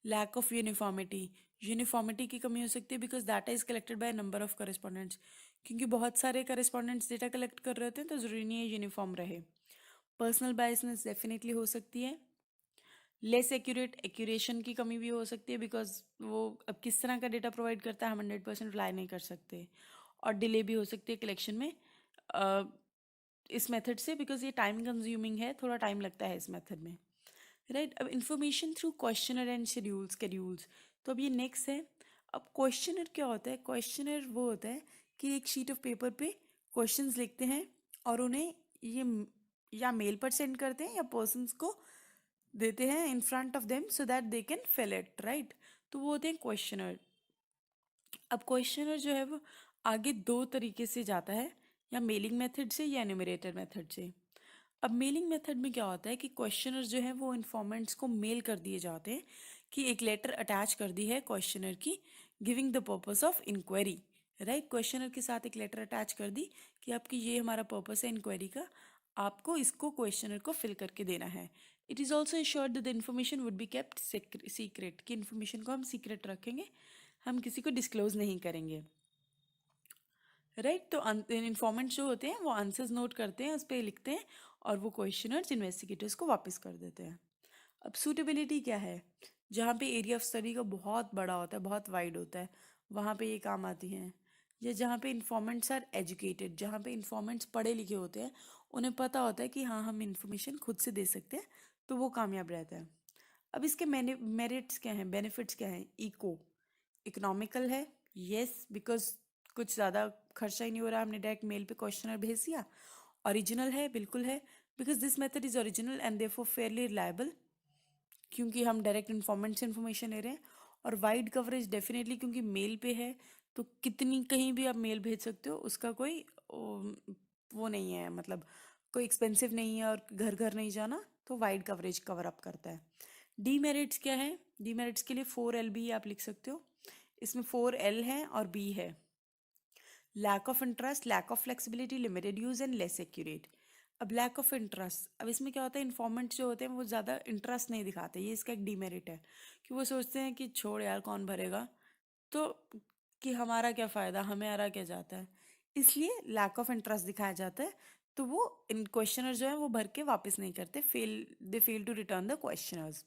लैक ऑफ यूनिफॉर्मिटी, यूनिफॉर्मिटी की कमी हो सकती है, because data is collected by number of correspondents, क्योंकि बहुत सारे करेस्पॉन्डेंट्स डेटा कलेक्ट कर रहे होते हैं, तो ज़रूरी नहीं है यूनिफॉर्म रहे। पर्सनल बायसनेस डेफिनेटली हो सकती है। लेस एक्यूरेट, एक्यूरेशन की कमी भी हो सकती है, बिकॉज वो अब किस तरह का डेटा प्रोवाइड करता है हम 100% रिलाई नहीं कर सकते। और डिले भी हो सकती है कलेक्शन में अ, इस मेथड से, बिकॉज ये टाइम कंज्यूमिंग है, थोड़ा टाइम लगता है इस मेथड में, राइट। अब information through questionnaire and schedules, तो अब ये नेक्स्ट है। अब क्वेश्चनर क्या होता है, क्वेश्चनर वो होता है कि एक शीट ऑफ पेपर पे क्वेश्चंस लिखते हैं और उन्हें ये या मेल पर सेंड करते हैं या पर्सन्स को देते हैं in front of them so that they can fill it, right. तो वो होते हैं क्वेश्चनर। अब क्वेश्चनर जो है वो आगे दो तरीके से जाता है, या मेलिंग मेथड से या एन्यूमरेटर मेथड से। अब मेलिंग मेथड में क्या होता है कि क्वेश्चनर जो है वो इन्फॉर्मेंट्स को मेल कर दिए जाते हैं कि एक लेटर अटैच कर दी है क्वेश्चनर की, giving the purpose of inquiry. Right, questionnaire के साथ एक लेटर अटैच कर दी कि आपकी ये हमारा पर्पस है इंक्वायरी का, आपको इसको क्वेश्चनर को फिल करके देना है। It is also insured that the information would be kept secret, कि इन्फॉर्मेशन को हम सीक्रेट रखेंगे, हम किसी को डिस्क्लोज नहीं करेंगे। राइट, तो इन्फॉर्मेंट जो होते हैं वो आंसर्स नोट करते हैं, उस पर लिखते हैं, और वो क्वेश्चनर्स इन्वेस्टिगेटर्स को वापस कर देते हैं। अब सूटेबिलिटी क्या है, जहाँ पे एरिया ऑफ स्टडी का बहुत बड़ा होता है, बहुत वाइड होता है, वहाँ पे ये काम आती हैं। या जहाँ पे इन्फॉर्मेंट्स आर एजुकेटेड, जहाँ पे इन्फॉर्मेंट्स पढ़े लिखे होते हैं, उन्हें पता होता है कि हाँ हम इन्फॉर्मेशन खुद से दे सकते हैं, तो वो कामयाब रहता है। अब इसके मेरिट्स क्या हैं, बेनिफिट्स क्या हैं। इकोनॉमिकल है, यस, बिकॉज कुछ ज़्यादा खर्चा ही नहीं हो रहा, हमने डायरेक्ट मेल पे क्वेश्चनर भेज दिया। ओरिजिनल है, बिल्कुल है, because this method is original and therefore Fairlie reliable, क्योंकि हम डायरेक्ट इन्फॉर्मेंट से इन्फॉर्मेशन ले रहे हैं। और वाइड कवरेज डेफिनेटली, क्योंकि मेल पे है, तो कितनी कहीं भी आप मेल भेज सकते हो, उसका कोई वो नहीं है, मतलब कोई एक्सपेंसिव नहीं है और घर घर नहीं जाना, तो वाइड कवरेज कवर अप करता है। डीमेरिट्स क्या है, डीमेरिट्स के लिए 4L भी आप लिख सकते हो, इसमें 4L है और B है। Lack of interest, lack of flexibility, limited use and less accurate. अब लैक ऑफ इंटरेस्ट, अब इसमें क्या होता है, इन्फॉर्मेंट्स जो होते हैं वो ज़्यादा इंटरेस्ट नहीं दिखाते, ये इसका एक डीमेरिट है, कि वो सोचते हैं कि छोड़ यार कौन भरेगा, तो कि हमारा क्या फ़ायदा, हमें आ रहा क्या जाता है, इसलिए लैक ऑफ इंटरेस्ट दिखाया जाता है। तो वो इन क्वेश्चनर जो है वो भर के वापस नहीं करते, they fail to return the questionnaires.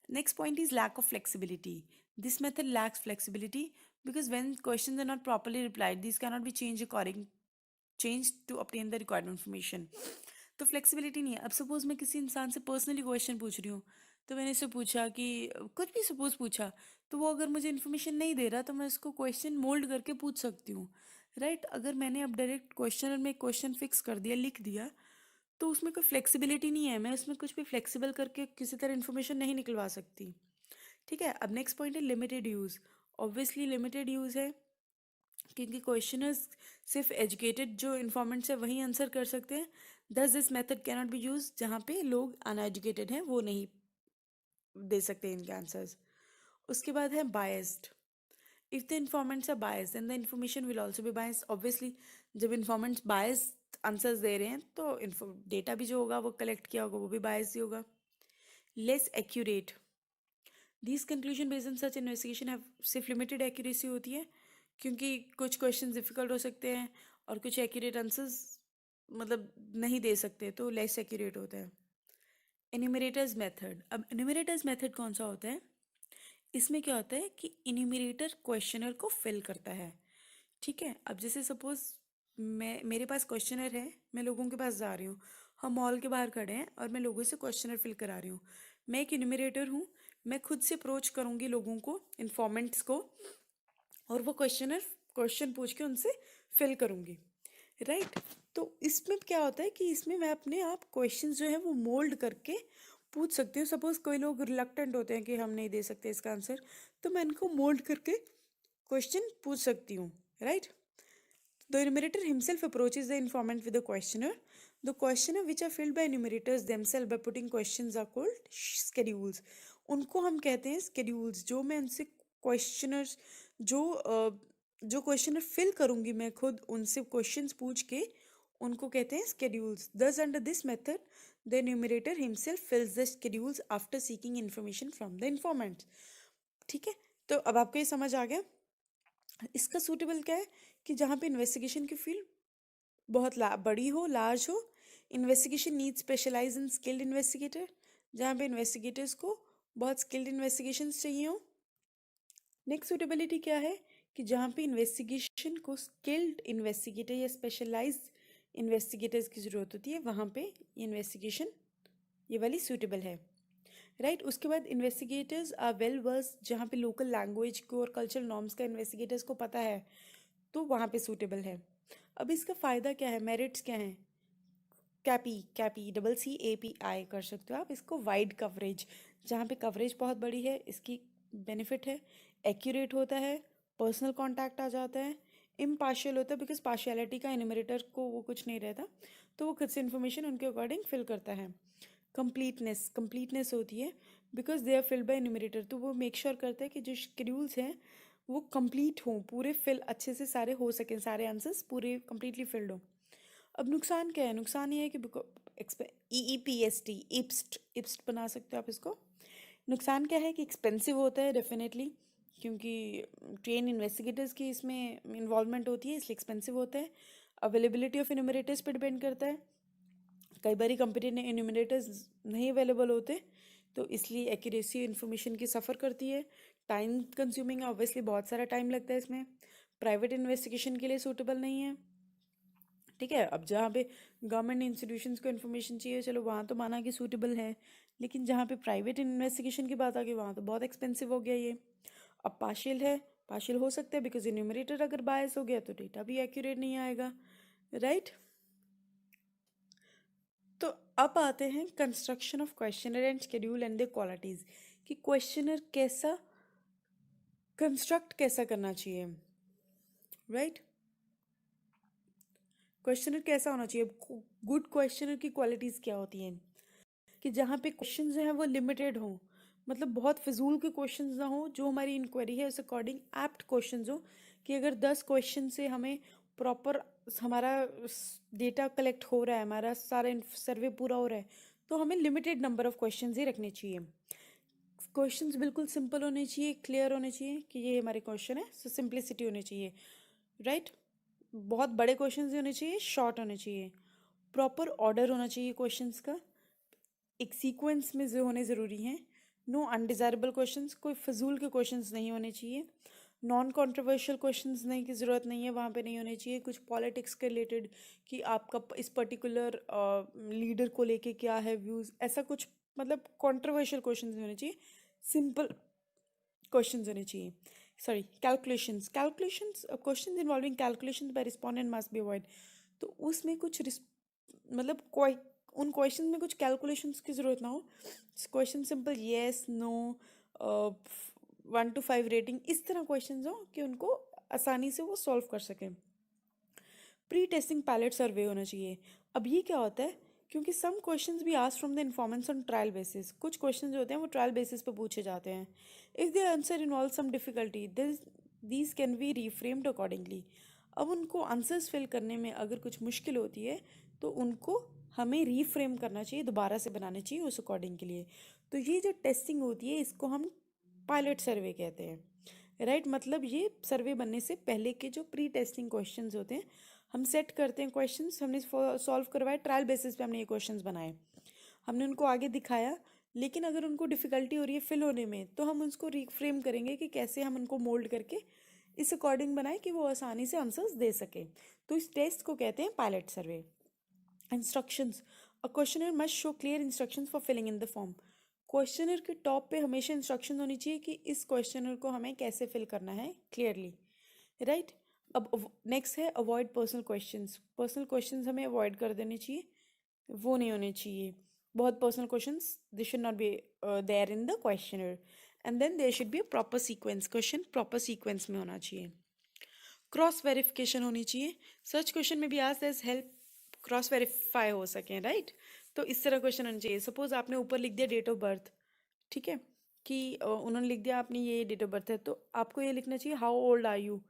Next point is lack of flexibility. This method lacks flexibility because when questions are not properly replied, these cannot be changed to obtain the required information. तो flexibility नहीं है। अब suppose मैं किसी इंसान से personally question पूछ रही हूँ, तो मैंने इससे पूछा कि कुछ भी सपोज पूछा, तो वो अगर मुझे इन्फॉर्मेशन नहीं दे रहा तो मैं उसको क्वेश्चन मोल्ड करके पूछ सकती हूँ। राइट, अगर मैंने अब डायरेक्ट क्वेश्चन में क्वेश्चन फिक्स कर दिया, लिख दिया, तो उसमें कोई फ्लेक्सिबिलिटी नहीं है, मैं उसमें कुछ भी फ्लेक्सिबल करके किसी तरह इन्फॉर्मेशन नहीं निकलवा सकती। ठीक है, अब नेक्स्ट पॉइंट है limited use. Obviously limited use है, क्योंकि क्वेश्चनर्स सिर्फ एजुकेटेड जो इन्फॉर्मेंट्स है वही आंसर कर सकते हैं। दस this method cannot be use, जहाँ पे लोग अनएजुकेटेड हैं वो नहीं दे सकते इनके आंसर्स। उसके बाद है biased. If the informants are biased then the information will also be biased. Obviously जब इन्फॉर्मेंट्स बायस्ड आंसर्स दे रहे हैं तो डेटा भी जो होगा वो कलेक्ट किया होगा वो भी बायस्ड ही होगा। Less accurate, these conclusion based on such investigation have सिर्फ लिमिटेड एक्यूरेसी होती है, क्योंकि कुछ क्वेश्चन डिफिकल्ट हो सकते हैं और कुछ एक्यूरेट आंसर्स मतलब नहीं दे सकते, तो लेस एक्यूरेट होता है। एन्यूमरेटर्स मेथड, अब एन्यूमरेटर्स मेथड कौन सा होता है, इसमें क्या होता है कि इन्यूमरेटर क्वेश्चनर को फिल करता है। ठीक है, अब जैसे सपोज मेरे पास क्वेश्चनर है, मैं लोगों के पास जा रही हूँ, हम मॉल के बाहर खड़े हैं और मैं लोगों से क्वेश्चनर फिल करा रही हूँ, मैं एक इन्यूमरेटर हूँ, मैं खुद से अप्रोच करूँगी लोगों को, इन्फॉर्मेंट्स को, और वो क्वेश्चन पूछ के उनसे फिल करूँगी। राइट, तो इसमें क्या होता है कि इसमें मैं अपने आप क्वेश्चंस जो है वो मोल्ड करके पूछ सकती हूँ। सपोज कोई लोग रिलक्टेंट होते हैं कि हम नहीं दे सकते इसका आंसर, तो मैं इनको मोल्ड करके क्वेश्चन पूछ सकती हूँ। Right, the enumerator himself approaches the informant with a questionnaire. The questionnaire which are filled by enumerators themselves by putting questions are called schedules. उनको हम कहते हैं schedules। जो मैं उनसे क्वेश्चनर्स जो क्वेश्चनर फिल करूँगी मैं खुद उनसे क्वेश्चंस पूछ के, उनको कहते हैं schedules. Thus under this method the enumerator himself fills the schedules after seeking information from the informant. ठीक है, तो अब आपको ये समझ आ गया। इसका सूटेबल क्या है कि जहाँ पे इन्वेस्टिगेशन की फील्ड बहुत बड़ी हो, लार्ज हो, इन्वेस्टिगेशन नीड स्पेशलाइज इन स्किल्ड इन्वेस्टिगेटर, जहाँ पे इन्वेस्टिगेटर्स को बहुत स्किल्ड इन्वेस्टिगेशंस चाहिए हो। नेक्स्ट सूटेबिलिटी क्या है कि जहाँ पे इन्वेस्टिगेशन को स्किल्ड इन्वेस्टिगेटर या स्पेशलाइज्ड इन्वेस्टिगेटर्स की ज़रूरत होती है, वहाँ पे इन्वेस्टिगेशन ये वाली सूटेबल है। राइट, उसके बाद इन्वेस्टिगेटर्स आर वेल वर्स, जहाँ पे लोकल लैंग्वेज को और कल्चरल नॉर्म्स का इन्वेस्टिगेटर्स को पता है, तो वहाँ पे सूटेबल है। अब इसका फ़ायदा क्या है, मेरिट्स क्या हैं। कैपी डबल CAPI कर सकते हो आप इसको। वाइड कवरेज, जहाँ पे कवरेज बहुत बड़ी है, इसकी बेनिफिट है। एक्यूरेट होता है, पर्सनल कांटेक्ट आ जाता है, इम्पार्शियल होता है बिकॉज पार्शियलिटी का इन्यूमरेटर को वो कुछ नहीं रहता, तो वो खुद से इन्फॉर्मेशन उनके अकॉर्डिंग फिल करता है। कंप्लीटनेस होती है because they are filled by enumerator, तो वो मेक श्योर करता है कि जो शेड्यूल्स हैं वो कंप्लीट हों, पूरे फिल अच्छे से सारे हो सकें, सारे आंसर्स पूरे कंप्लीटली फिल्ड हों। अब नुकसान क्या है? नुकसान ये है कि EEPST इप्स्ट इप्स्ट बना सकते हो आप इसको। नुकसान क्या है कि एक्सपेंसिव होता है डेफिनेटली, क्योंकि ट्रेन इन्वेस्टिगेटर्स की इसमें इन्वॉल्वमेंट होती है, इसलिए एक्सपेंसिव होता है। अवेलेबिलिटी ऑफ इन्यूमरेटर्स पे डिपेंड करता है, कई बारी कंपनी ने इन्यूमरेटर्स नहीं अवेलेबल होते, तो इसलिए एक्यूरेसी इन्फॉर्मेशन की सफ़र करती है। टाइम कंज्यूमिंग है, ऑब्वियसली बहुत सारा टाइम लगता है इसमें, प्राइवेट इन्वेस्टिगेशन के लिए सूटेबल नहीं है। ठीक है, अब जहाँ पे गवर्नमेंट इंस्टीट्यूशंस को इन्फॉर्मेशन चाहिए, चलो वहाँ तो माना कि सूटेबल है, लेकिन जहाँ पे प्राइवेट इन्वेस्टिगेशन की बात आ गई वहाँ तो बहुत एक्सपेंसिव हो गया ये। अब पार्शियल है, पार्शियल हो सकता है बिकॉज इन्यूमरेटर अगर बायस हो गया तो डेटा भी एक्यूरेट नहीं आएगा, राइट। तो अब आते हैं construction of questionnaire and schedule and the qualities, कि क्वेश्चनर कैसा कंस्ट्रक्ट कैसा करना चाहिए, राइट। क्वेश्चनर कैसा होना चाहिए, गुड क्वेश्चनर की क्वालिटीज क्या होती हैं, कि जहाँ पे क्वेश्चन जो हैं वो लिमिटेड हों, मतलब बहुत फिजूल के क्वेश्चन ना हो, जो हमारी इंक्वायरी है उस अकॉर्डिंग एप्ट क्वेश्चन हो, कि अगर 10 क्वेश्चन से हमें प्रॉपर हमारा डेटा कलेक्ट हो रहा है, हमारा सारा सर्वे पूरा हो रहा है, तो हमें लिमिटेड नंबर ऑफ क्वेश्चन ही रखने चाहिए। क्वेश्चंस बिल्कुल सिंपल होने चाहिए, क्लियर होने चाहिए कि ये हमारे क्वेश्चन है, सो सिंप्लिसिटी होनी चाहिए, राइट। बहुत बड़े क्वेश्चंस होने चाहिए, शॉर्ट होने चाहिए, प्रॉपर ऑर्डर होना चाहिए क्वेश्चंस का, एक सीक्वेंस में जो होने ज़रूरी हैं, नो अनडिज़ायरेबल क्वेश्चंस, कोई फजूल के क्वेश्चंस नहीं होने चाहिए, नॉन कॉन्ट्रोवर्शियल क्वेश्चंस नहीं की ज़रूरत नहीं है, वहाँ पे नहीं होने चाहिए, कुछ पॉलिटिक्स के रिलेटेड कि आपका इस पर्टिकुलर लीडर को लेके क्या है व्यूज़, ऐसा कुछ मतलब कॉन्ट्रोवर्शियल क्वेश्चंस नहीं होने चाहिए, सिंपल क्वेश्चंस होने चाहिए। Sorry, calculations questions involving calculations by respondent must be avoid, तो उसमें कुछ मतलब कोई उन क्वेश्चन में कुछ कैलकुलेशंस की ज़रूरत ना हो, question simple yes no 1 to 5 rating, इस तरह क्वेश्चन हो कि उनको आसानी से वो सॉल्व कर सकें। प्री टेस्टिंग पैलेट सर्वे होना चाहिए। अब ये क्या होता है, क्योंकि सम क्वेश्चंस भी asked from the informants on trial basis, कुछ क्वेश्चन जो होते हैं वो ट्रायल बेसिस पे पूछे जाते हैं, if the answer involve some difficulty these can be reframed accordingly. अब उनको आंसर्स फिल करने में अगर कुछ मुश्किल होती है तो उनको हमें रीफ्रेम करना चाहिए, दोबारा से बनाने चाहिए उस अकॉर्डिंग के लिए। तो ये जो टेस्टिंग होती है इसको हम पायलट सर्वे कहते हैं, राइट। मतलब ये सर्वे बनने से पहले के जो प्री टेस्टिंग क्वेश्चंस होते हैं, हम सेट करते हैं क्वेश्चंस, हमने सॉल्व करवाए ट्रायल बेसिस पे, हमने ये क्वेश्चंस बनाए, हमने उनको आगे दिखाया, लेकिन अगर उनको डिफ़िकल्टी हो रही है फिल होने में तो हम उसको रिफ्रेम करेंगे कि कैसे हम उनको मोल्ड करके इस अकॉर्डिंग बनाए कि वो आसानी से आंसर्स दे सके। तो इस टेस्ट को कहते हैं pilot survey. Instructions, a questionnaire must show clear instructions for filling in the form. Questionnaire के टॉप पे हमेशा इंस्ट्रक्शन होनी चाहिए कि इस क्वेश्चनर को हमें कैसे फिल करना है क्लियरली, राइट। अब नेक्स्ट है avoid personal questions. Personal questions हमें अवॉइड कर देने चाहिए, वो नहीं होने चाहिए, बहुत personal questions they should not be there in the questionnaire, and then there should be a proper sequence, question proper sequence में होना चाहिए। क्रॉस वेरिफिकेशन होनी चाहिए, सर्च क्वेश्चन में भी आज एज हेल्प क्रॉस वेरीफाई हो सकें, राइट। तो इस तरह क्वेश्चन होना चाहिए, सपोज आपने ऊपर लिख दिया डेट ऑफ बर्थ, ठीक है, कि उन्होंने लिख दिया आपने ये डेट ऑफ बर्थ है, तो आपको ये लिखना चाहिए हाउ ओल्ड आर यू।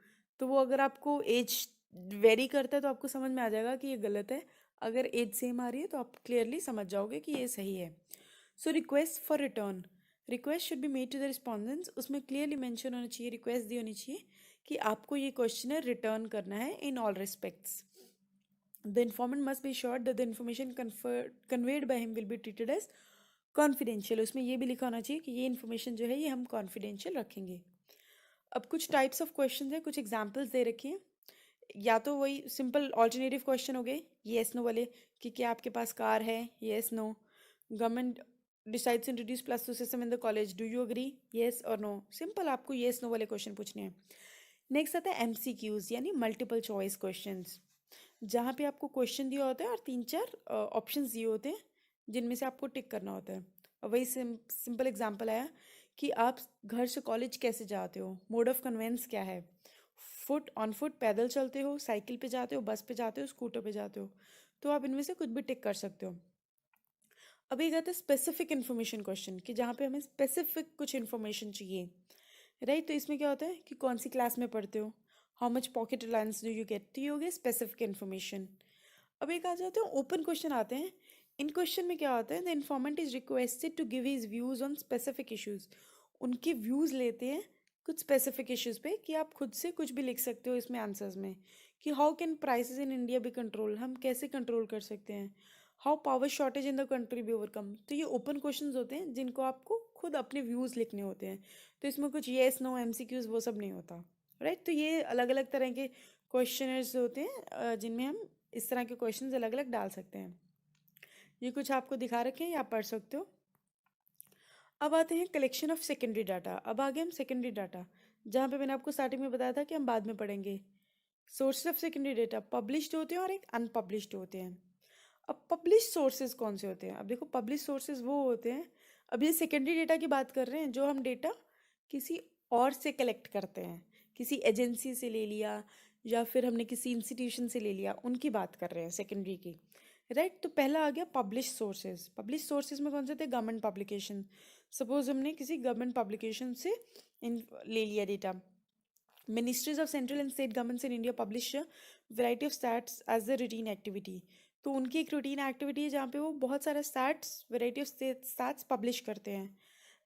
तो वो अगर आपको एज वेरी करता है तो आपको समझ में आ जाएगा कि ये गलत है, अगर एज सेम आ रही है तो आप क्लियरली समझ जाओगे कि ये सही है। So request for return, request should be made to the respondents, उसमें क्लियरली मेंशन होना चाहिए, रिक्वेस्ट दी होनी चाहिए कि आपको ये क्वेश्चनर रिटर्न करना है in all respects. The informant must be assured that the information conveyed by him will be treated as confidential, उसमें ये भी लिखा होना चाहिए कि ये इन्फॉर्मेशन जो है ये हम कॉन्फिडेंशियल रखेंगे। अब कुछ टाइप्स ऑफ क्वेश्चन है, कुछ एग्जाम्पल्स दे रखे हैं, या तो वही सिंपल ऑल्टरनेटिव क्वेश्चन हो गए येस नो वाले, कि क्या आपके पास कार है, yes no. Government decides introduce plus two system in the college, do you agree, yes और नो, सिंपल आपको येस नो वाले क्वेश्चन पूछने हैं। नेक्स्ट आता है MCQs यानी मल्टीपल चॉइस क्वेश्चंस, जहाँ पे आपको क्वेश्चन दिया होता है और 3-4 ऑप्शंस दिए होते हैं जिनमें से आपको टिक करना होता है। और वही सिंपल एग्जांपल आया कि आप घर से कॉलेज कैसे जाते हो, मोड ऑफ कन्वेंस क्या है, फुट पैदल चलते हो, साइकिल पे जाते हो, बस पे जाते हो, स्कूटर पे जाते हो, तो आप इनमें से कुछ भी टिक कर सकते हो। अब एक आता है स्पेसिफिक इन्फॉर्मेशन क्वेश्चन, कि जहाँ पे हमें स्पेसिफिक कुछ इन्फॉर्मेशन चाहिए, राइट। तो इसमें क्या होता है कि कौन सी क्लास में पढ़ते हो, how much pocket allowance do you get, तो ये हो गया स्पेसिफिक इन्फॉर्मेशन। अब एक आ जाते हैं ओपन क्वेश्चन आते हैं। इन क्वेश्चन में क्या होता है, the informant is requested to give his views on specific issues. उनके व्यूज लेते हैं कुछ स्पेसिफिक इश्यूज पे, कि आप खुद से कुछ भी लिख सकते हो इसमें आंसर्स में, कि how can prices in India be control, हम कैसे कंट्रोल कर सकते हैं, how power shortage in the country be overcome. तो ये ओपन क्वेश्चंस होते हैं जिनको आपको खुद अपने व्यूज लिखने होते हैं। तो इसमें कुछ येस नो एमसीक्यूज वो सब नहीं होता, राइट। तो ये अलग अलग तरह के क्वेश्चनर्स होते हैं जिनमें हम इस तरह के क्वेश्चंस अलग अलग डाल सकते हैं। ये कुछ आपको दिखा रखे हैं, या आप पढ़ सकते हो। अब आते हैं कलेक्शन ऑफ सेकेंडरी डाटा। अब आ गए हम सेकेंडरी डाटा, जहाँ पे मैंने आपको स्टार्टिंग में बताया था कि हम बाद में पढ़ेंगे। Sources of secondary data published होते हैं और एक अनपब्लिश्ड होते हैं। अब पब्लिश सोर्सेज कौन से होते हैं, अब देखो पब्लिश सोर्सेज वो होते हैं, अब ये सेकेंडरी डेटा की बात कर रहे हैं, जो हम डेटा किसी और से कलेक्ट करते हैं, किसी एजेंसी से ले लिया या फिर हमने किसी इंस्टीट्यूशन से ले लिया, उनकी बात कर रहे हैं सेकेंडरी की, राइट। तो पहला आ गया पब्लिश सोर्सेज। पब्लिश सोर्सेज में कौन से थे, गवर्नमेंट पब्लिकेशन। सपोज हमने किसी गवर्नमेंट पब्लिकेशन से ले लिया data. Ministries of central and state governments in India publish a variety of stats as a routine activity। तो उनकी एक रूटीन एक्टिविटी है जहाँ पे वो बहुत सारा stats, variety of stats publish करते हैं।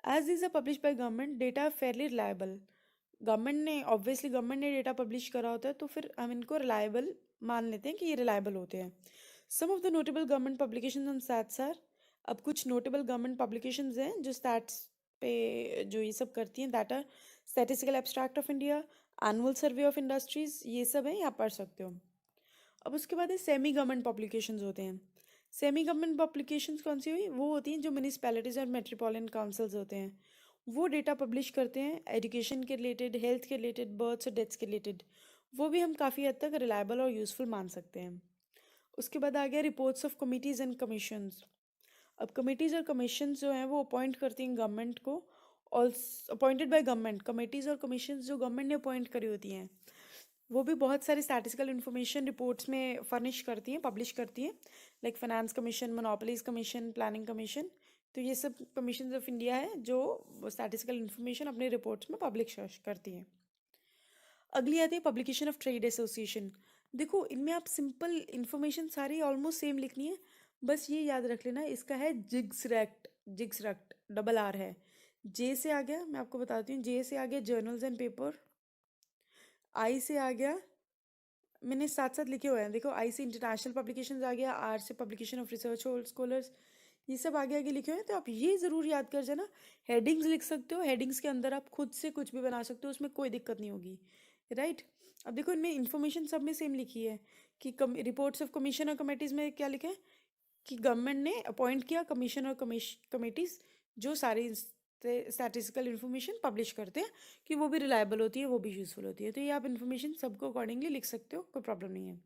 As is a publish by government data fairly reliable. Government ने डेटा पब्लिश करा होता है, तो फिर हम इनको रिलायबल मान लेते हैं कि ये रिलायबल होते हैं। Some of the notable government publication on stats are. अब कुछ नोटेबल गवर्नमेंट पब्लिकेशंस हैं जो स्टैट्स पे जो ये सब करती हैं, that are statistical abstract of India, annual survey of industries, ये सब है, यहाँ पढ़ सकते हो। अब उसके बाद है सेमी गवर्नमेंट पब्लिकेशंस होते हैं। सेमी गवर्नमेंट पब्लिकेशंस कौन सी हुई, वो होती हैं जो म्यूनिसिपैलिटीज़ और मेट्रोपॉलिटन काउंसिल्स होते हैं, वो डेटा पब्लिश करते हैं एजुकेशन के रिलेटेड, हेल्थ के रिलेटेड, बर्थ्स और डेथ्स के रिलेटेड। वो भी हम काफ़ी हद तक रिलायबल और यूज़फुल मान सकते हैं। उसके बाद आ गया reports of committees and commissions. अब कमिटीज़ और कमीशंस जो हैं वो अपॉइंट करती हैं गवर्नमेंट को, और अपॉइंटेड बाय गवर्नमेंट। कमिटीज़ और कमीशंस जो गवर्नमेंट ने अपॉइंट करी होती हैं, वो भी बहुत सारी स्टैटिस्टिकल इन्फॉर्मेशन रिपोर्ट्स में फर्निश करती हैं, पब्लिश करती हैं, like finance commission, monopolies commission, planning commission. तो ये सब कमीशन ऑफ इंडिया है जो स्टैटिस्टिकल इन्फॉर्मेशन अपने रिपोर्ट्स में पब्लिश करती हैं। अगली आती है पब्लिकेशन ऑफ ट्रेड एसोसिएशन। देखो इनमें आप सिंपल इन्फॉर्मेशन सारी ऑलमोस्ट सेम लिखनी है, बस ये याद रख लेना इसका है जिग्सरैक्ट। जिग्सरैक्ट डबल आर है। जे से आ गया, मैं आपको बताती हूँ, जे से आ गया जर्नल्स एंड पेपर, आई से आ गया, मैंने साथ साथ लिखे हुए हैं देखो, आई से इंटरनेशनल पब्लिकेशंस आ गया, आर से publication of research hold scholars, ये सब आगे आगे लिखे हुए हैं। तो आप ये ज़रूर याद कर जाना, हेडिंग्स लिख सकते हो, हेडिंग्स के अंदर आप खुद से कुछ भी बना सकते हो, उसमें कोई दिक्कत नहीं होगी, राइट। अब देखो इनमें इन्फॉर्मेशन सब में सेम लिखी है, कि रिपोर्ट्स ऑफ कमीशन और कमेटीज़ में क्या लिखा है, कि गवर्नमेंट ने अपॉइंट किया कमीशन और कमेटीज़ जो सारी स्टैटिस्टिकल इन्फॉर्मेशन पब्लिश करते हैं, कि वो भी रिलायबल होती है, वो भी यूज़फुल होती है। तो ये आप इन्फॉर्मेशन सबको अकॉर्डिंगली लिख सकते हो, कोई प्रॉब्लम नहीं है।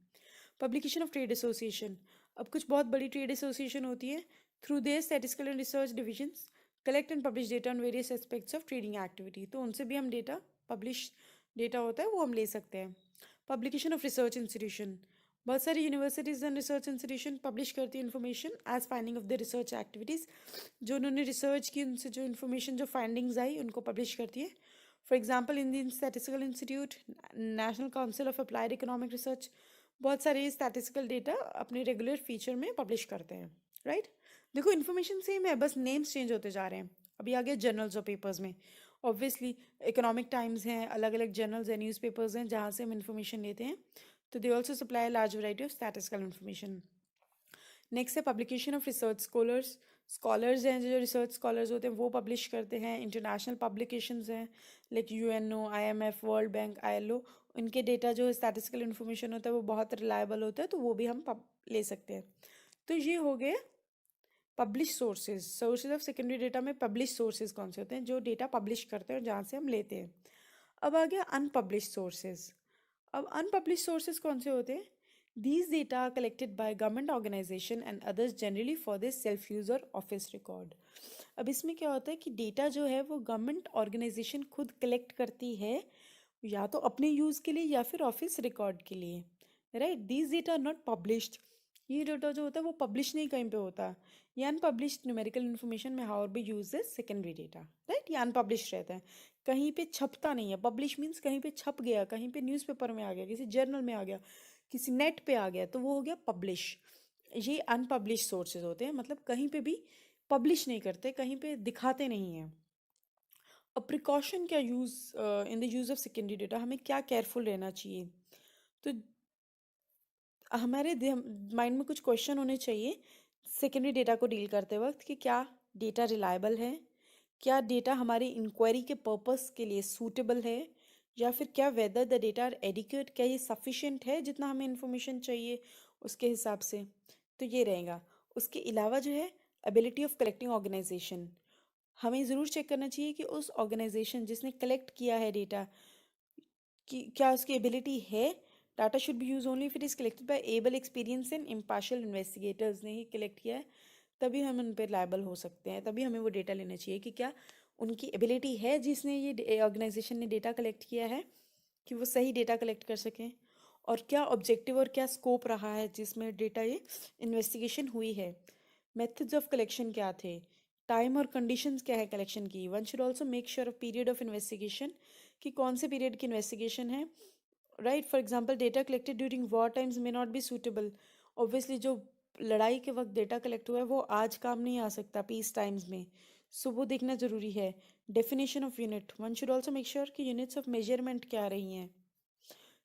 Publication of trade association. अब कुछ बहुत बड़ी ट्रेड एसोसिएशन होती है, through their statistical and research divisions collect and publish data on various aspects of trading activity. तो उनसे भी हम डेटा पब्लिश, डेटा होता है वो हम ले सकते हैं। Publication of research institution. बहुत सारी universities and research institution publish करती है information as finding of the research activities, जो उन्होंने रिसर्च की उनसे जो इन्फॉर्मेशन, जो फाइंडिंग्स आई उनको पब्लिश करती है। For example Indian statistical institute, national council of applied economic research, बहुत सारे स्टैटिस्टिकल डेटा अपने रेगुलर फीचर में पब्लिश करते हैं, राइट। देखो इन्फॉर्मेशन सेम है, बस नेम्स चेंज होते जा रहे हैं। अभी आ गया जर्नल्स और पेपर्स में, ऑब्वियसली इकोनॉमिक टाइम्स हैं, अलग अलग जर्नल्स हैं, न्यूज़पेपर्स हैं जहाँ से हम इन्फॉर्मेशन लेते हैं। तो they also supply large variety of statistical information. Next है publication of research scholars. Scholars हैं जो रिसर्च स्कॉलर्स होते हैं वो पब्लिश करते हैं। इंटरनेशनल पब्लिकेशंस हैं like UNO, IMF, world bank, ILO, उनके डेटा जो स्टैटिस्टिकल इन्फॉर्मेशन होता है वो बहुत रिलायबल होता है, तो वो भी हम ले सकते हैं। तो ये हो गए publish sources. Sources of secondary data में पब्लिश सोर्सेज कौन से होते हैं, जो डेटा पब्लिश करते हैं और जहाँ से हम लेते हैं। अब आ गया अनपब्लिश सोर्सेज। अब अनपब्लिश सोर्सेज कौन से होते हैं, these data are collected by government organization and others generally for their self use और office record। अब इसमें क्या होता है कि डेटा जो है वो गवर्नमेंट ऑर्गेनाइजेशन खुद कलेक्ट करती है या तो अपने यूज़ के लिए या फिर ऑफिस रिकॉर्ड के लिए, right. These data are not published. ये डेटा जो होता है वो पब्लिश नहीं कहीं पे होता। ये अनपब्लिश्ड न्यूमेरिकल इन्फॉर्मेशन में how be use as secondary data, right. ये अनपब्लिश रहता है, कहीं पे छपता नहीं है। पब्लिश मीन्स कहीं पे छप गया, कहीं पे न्यूज़पेपर में आ गया, किसी जर्नल में आ गया, किसी नेट पे आ गया, तो वो हो गया पब्लिश। ये अनपब्लिश सोर्सेज होते हैं, मतलब कहीं पे भी पब्लिश नहीं करते, कहीं पे दिखाते नहीं हैं। अब प्रिकॉशन क्या use, in the use of secondary data हमें क्या केयरफुल रहना चाहिए। तो हमारे माइंड में कुछ क्वेश्चन होने चाहिए सेकेंडरी डेटा को डील करते वक्त, कि क्या डेटा रिलायबल है, क्या डेटा हमारी इंक्वायरी के पर्पस के लिए सूटेबल है, या फिर क्या whether the data are adequate, क्या ये सफिशिएंट है जितना हमें इंफॉर्मेशन चाहिए उसके हिसाब से। तो ये रहेगा। उसके अलावा जो है एबिलिटी ऑफ कलेक्टिंग ऑर्गेनाइजेशन, हमें ज़रूर चेक करना चाहिए कि उस ऑर्गेनाइजेशन जिसने कलेक्ट किया है डेटा कि क्या उसकी एबिलिटी है। Data should be use only if it is collected by able experience and impartial investigators ने ही कलेक्ट किया है, तभी हम उन पर लायबल हो सकते हैं, तभी हमें वो डेटा लेना चाहिए कि क्या उनकी एबिलिटी है जिसने ये ऑर्गेनाइजेशन ने डेटा कलेक्ट किया है कि वो सही डेटा कलेक्ट कर सकें, और क्या ऑब्जेक्टिव और क्या स्कोप रहा है जिसमें डेटा ये इन्वेस्टिगेशन हुई है। मेथड्स ऑफ कलेक्शन क्या थे, टाइम और कंडीशंस क्या है कलेक्शन की। One should also make sure of period of investigation, कि कौन से पीरियड की इन्वेस्टिगेशन है, right. For example data collected during war times may not be suitable. Obviously जो लड़ाई के वक्त डेटा कलेक्ट हुआ है वो आज काम नहीं आ सकता पीस टाइम्स में, सो वो देखना ज़रूरी है। Definition of unit, one should also make sure कि यूनिट्स ऑफ मेजरमेंट क्या रही हैं,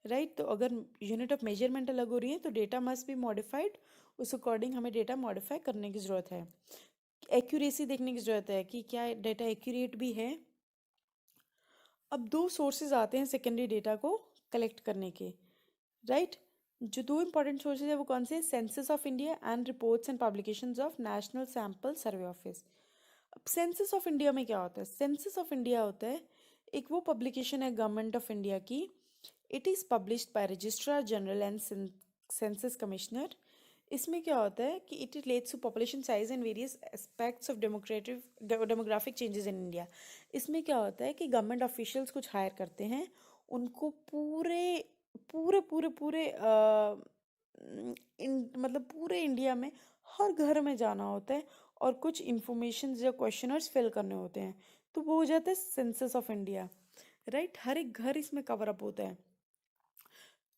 राइट। तो अगर यूनिट ऑफ मेजरमेंट अलग हो रही है तो डेटा मस्ट बी मॉडिफाइड, उस अकॉर्डिंग हमें डेटा मॉडिफाई करने की ज़रूरत है। एक्यूरेसी देखने की ज़रूरत है कि क्या डेटा एक्यूरेट भी है। अब दो सोर्सेज आते हैं सेकेंडरी डेटा को कलेक्ट करने के, राइट। जो दो इंपॉर्टेंट सोर्सेज है वो कौन से, census of India and reports and publications of national sample survey office. अब सेंसस ऑफ इंडिया में क्या होता है, सेंसस ऑफ इंडिया होता है एक वो पब्लिकेशन है गवर्नमेंट ऑफ इंडिया की। It is published by registrar general and census commissioner. इसमें क्या होता है कि it relates to population size and various aspects of demographic changes in India. इसमें क्या होता है कि गवर्नमेंट ऑफिशियल्स कुछ हायर करते हैं, उनको पूरे पूरे पूरे पूरे मतलब पूरे इंडिया में हर घर में जाना होता है और कुछ इंफॉर्मेशन या क्वेश्चनर्स फिल करने होते हैं, तो वो हो जाता है सेंसस ऑफ इंडिया, राइट। हर एक घर इसमें कवर अप होता है।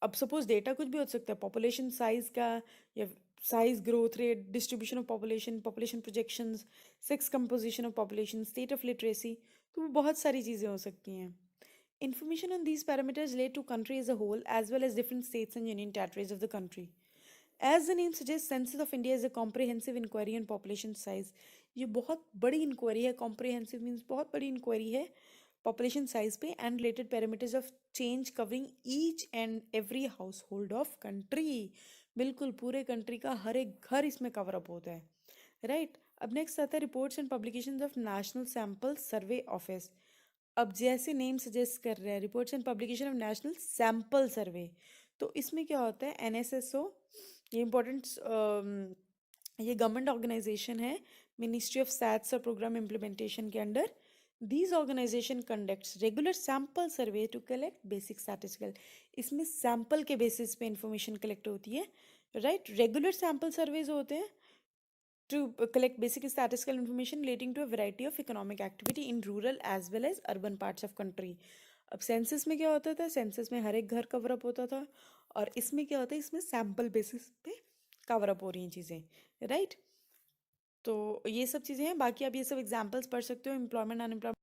अब सपोज डेटा कुछ भी हो सकता है, पॉपुलेशन साइज का, या size, growth rate, distribution of population, population projections, sex composition of population, state of literacy, तो वो बहुत सारी चीज़ें हो सकती हैं। Information on these parameters relate to country as a whole as well as different states and union territories of the country. As the name suggests, Census of India is a comprehensive inquiry on population size. ये बहुत बड़ी inquiry है, comprehensive means बहुत बड़ी inquiry है population size पे and related parameters of change covering each and every house hold of country. बिल्कुल पूरे कंट्री का हर एक घर इसमें कवर अप होता है, राइट। अब नेक्स्ट आता है reports and publications of national sample survey office. अब जैसे नेम सजेस्ट कर रहा है, reports and publication of national sample survey, तो इसमें क्या होता है, एनएसएसओ, ये इंपॉर्टेंट, ये गवर्नमेंट ऑर्गेनाइजेशन है, मिनिस्ट्री ऑफ स्टैट्स और प्रोग्राम इम्प्लीमेंटेशन के under. These organisation conducts regular sample survey to collect basic statistical, इसमें सैंपल के बेसिस पे इंफॉर्मेशन कलेक्ट होती है, राइट। रेगुलर सैंपल सर्वेज होते हैं to collect basic statistical information relating to a variety of economic activity in rural as well as urban parts of country. अब census में क्या होता था, सेंसस में हर एक घर कवर अप होता था, और इसमें क्या होता है, इसमें सैंपल बेसिस पे कवर अप हो रही हैं चीज़ें, राइट। तो ये सब चीज़ें हैं, बाकी आप ये सब एग्जांपल्स पढ़ सकते हो, एम्प्लॉयमेंट अनएम्प्लॉयमेंट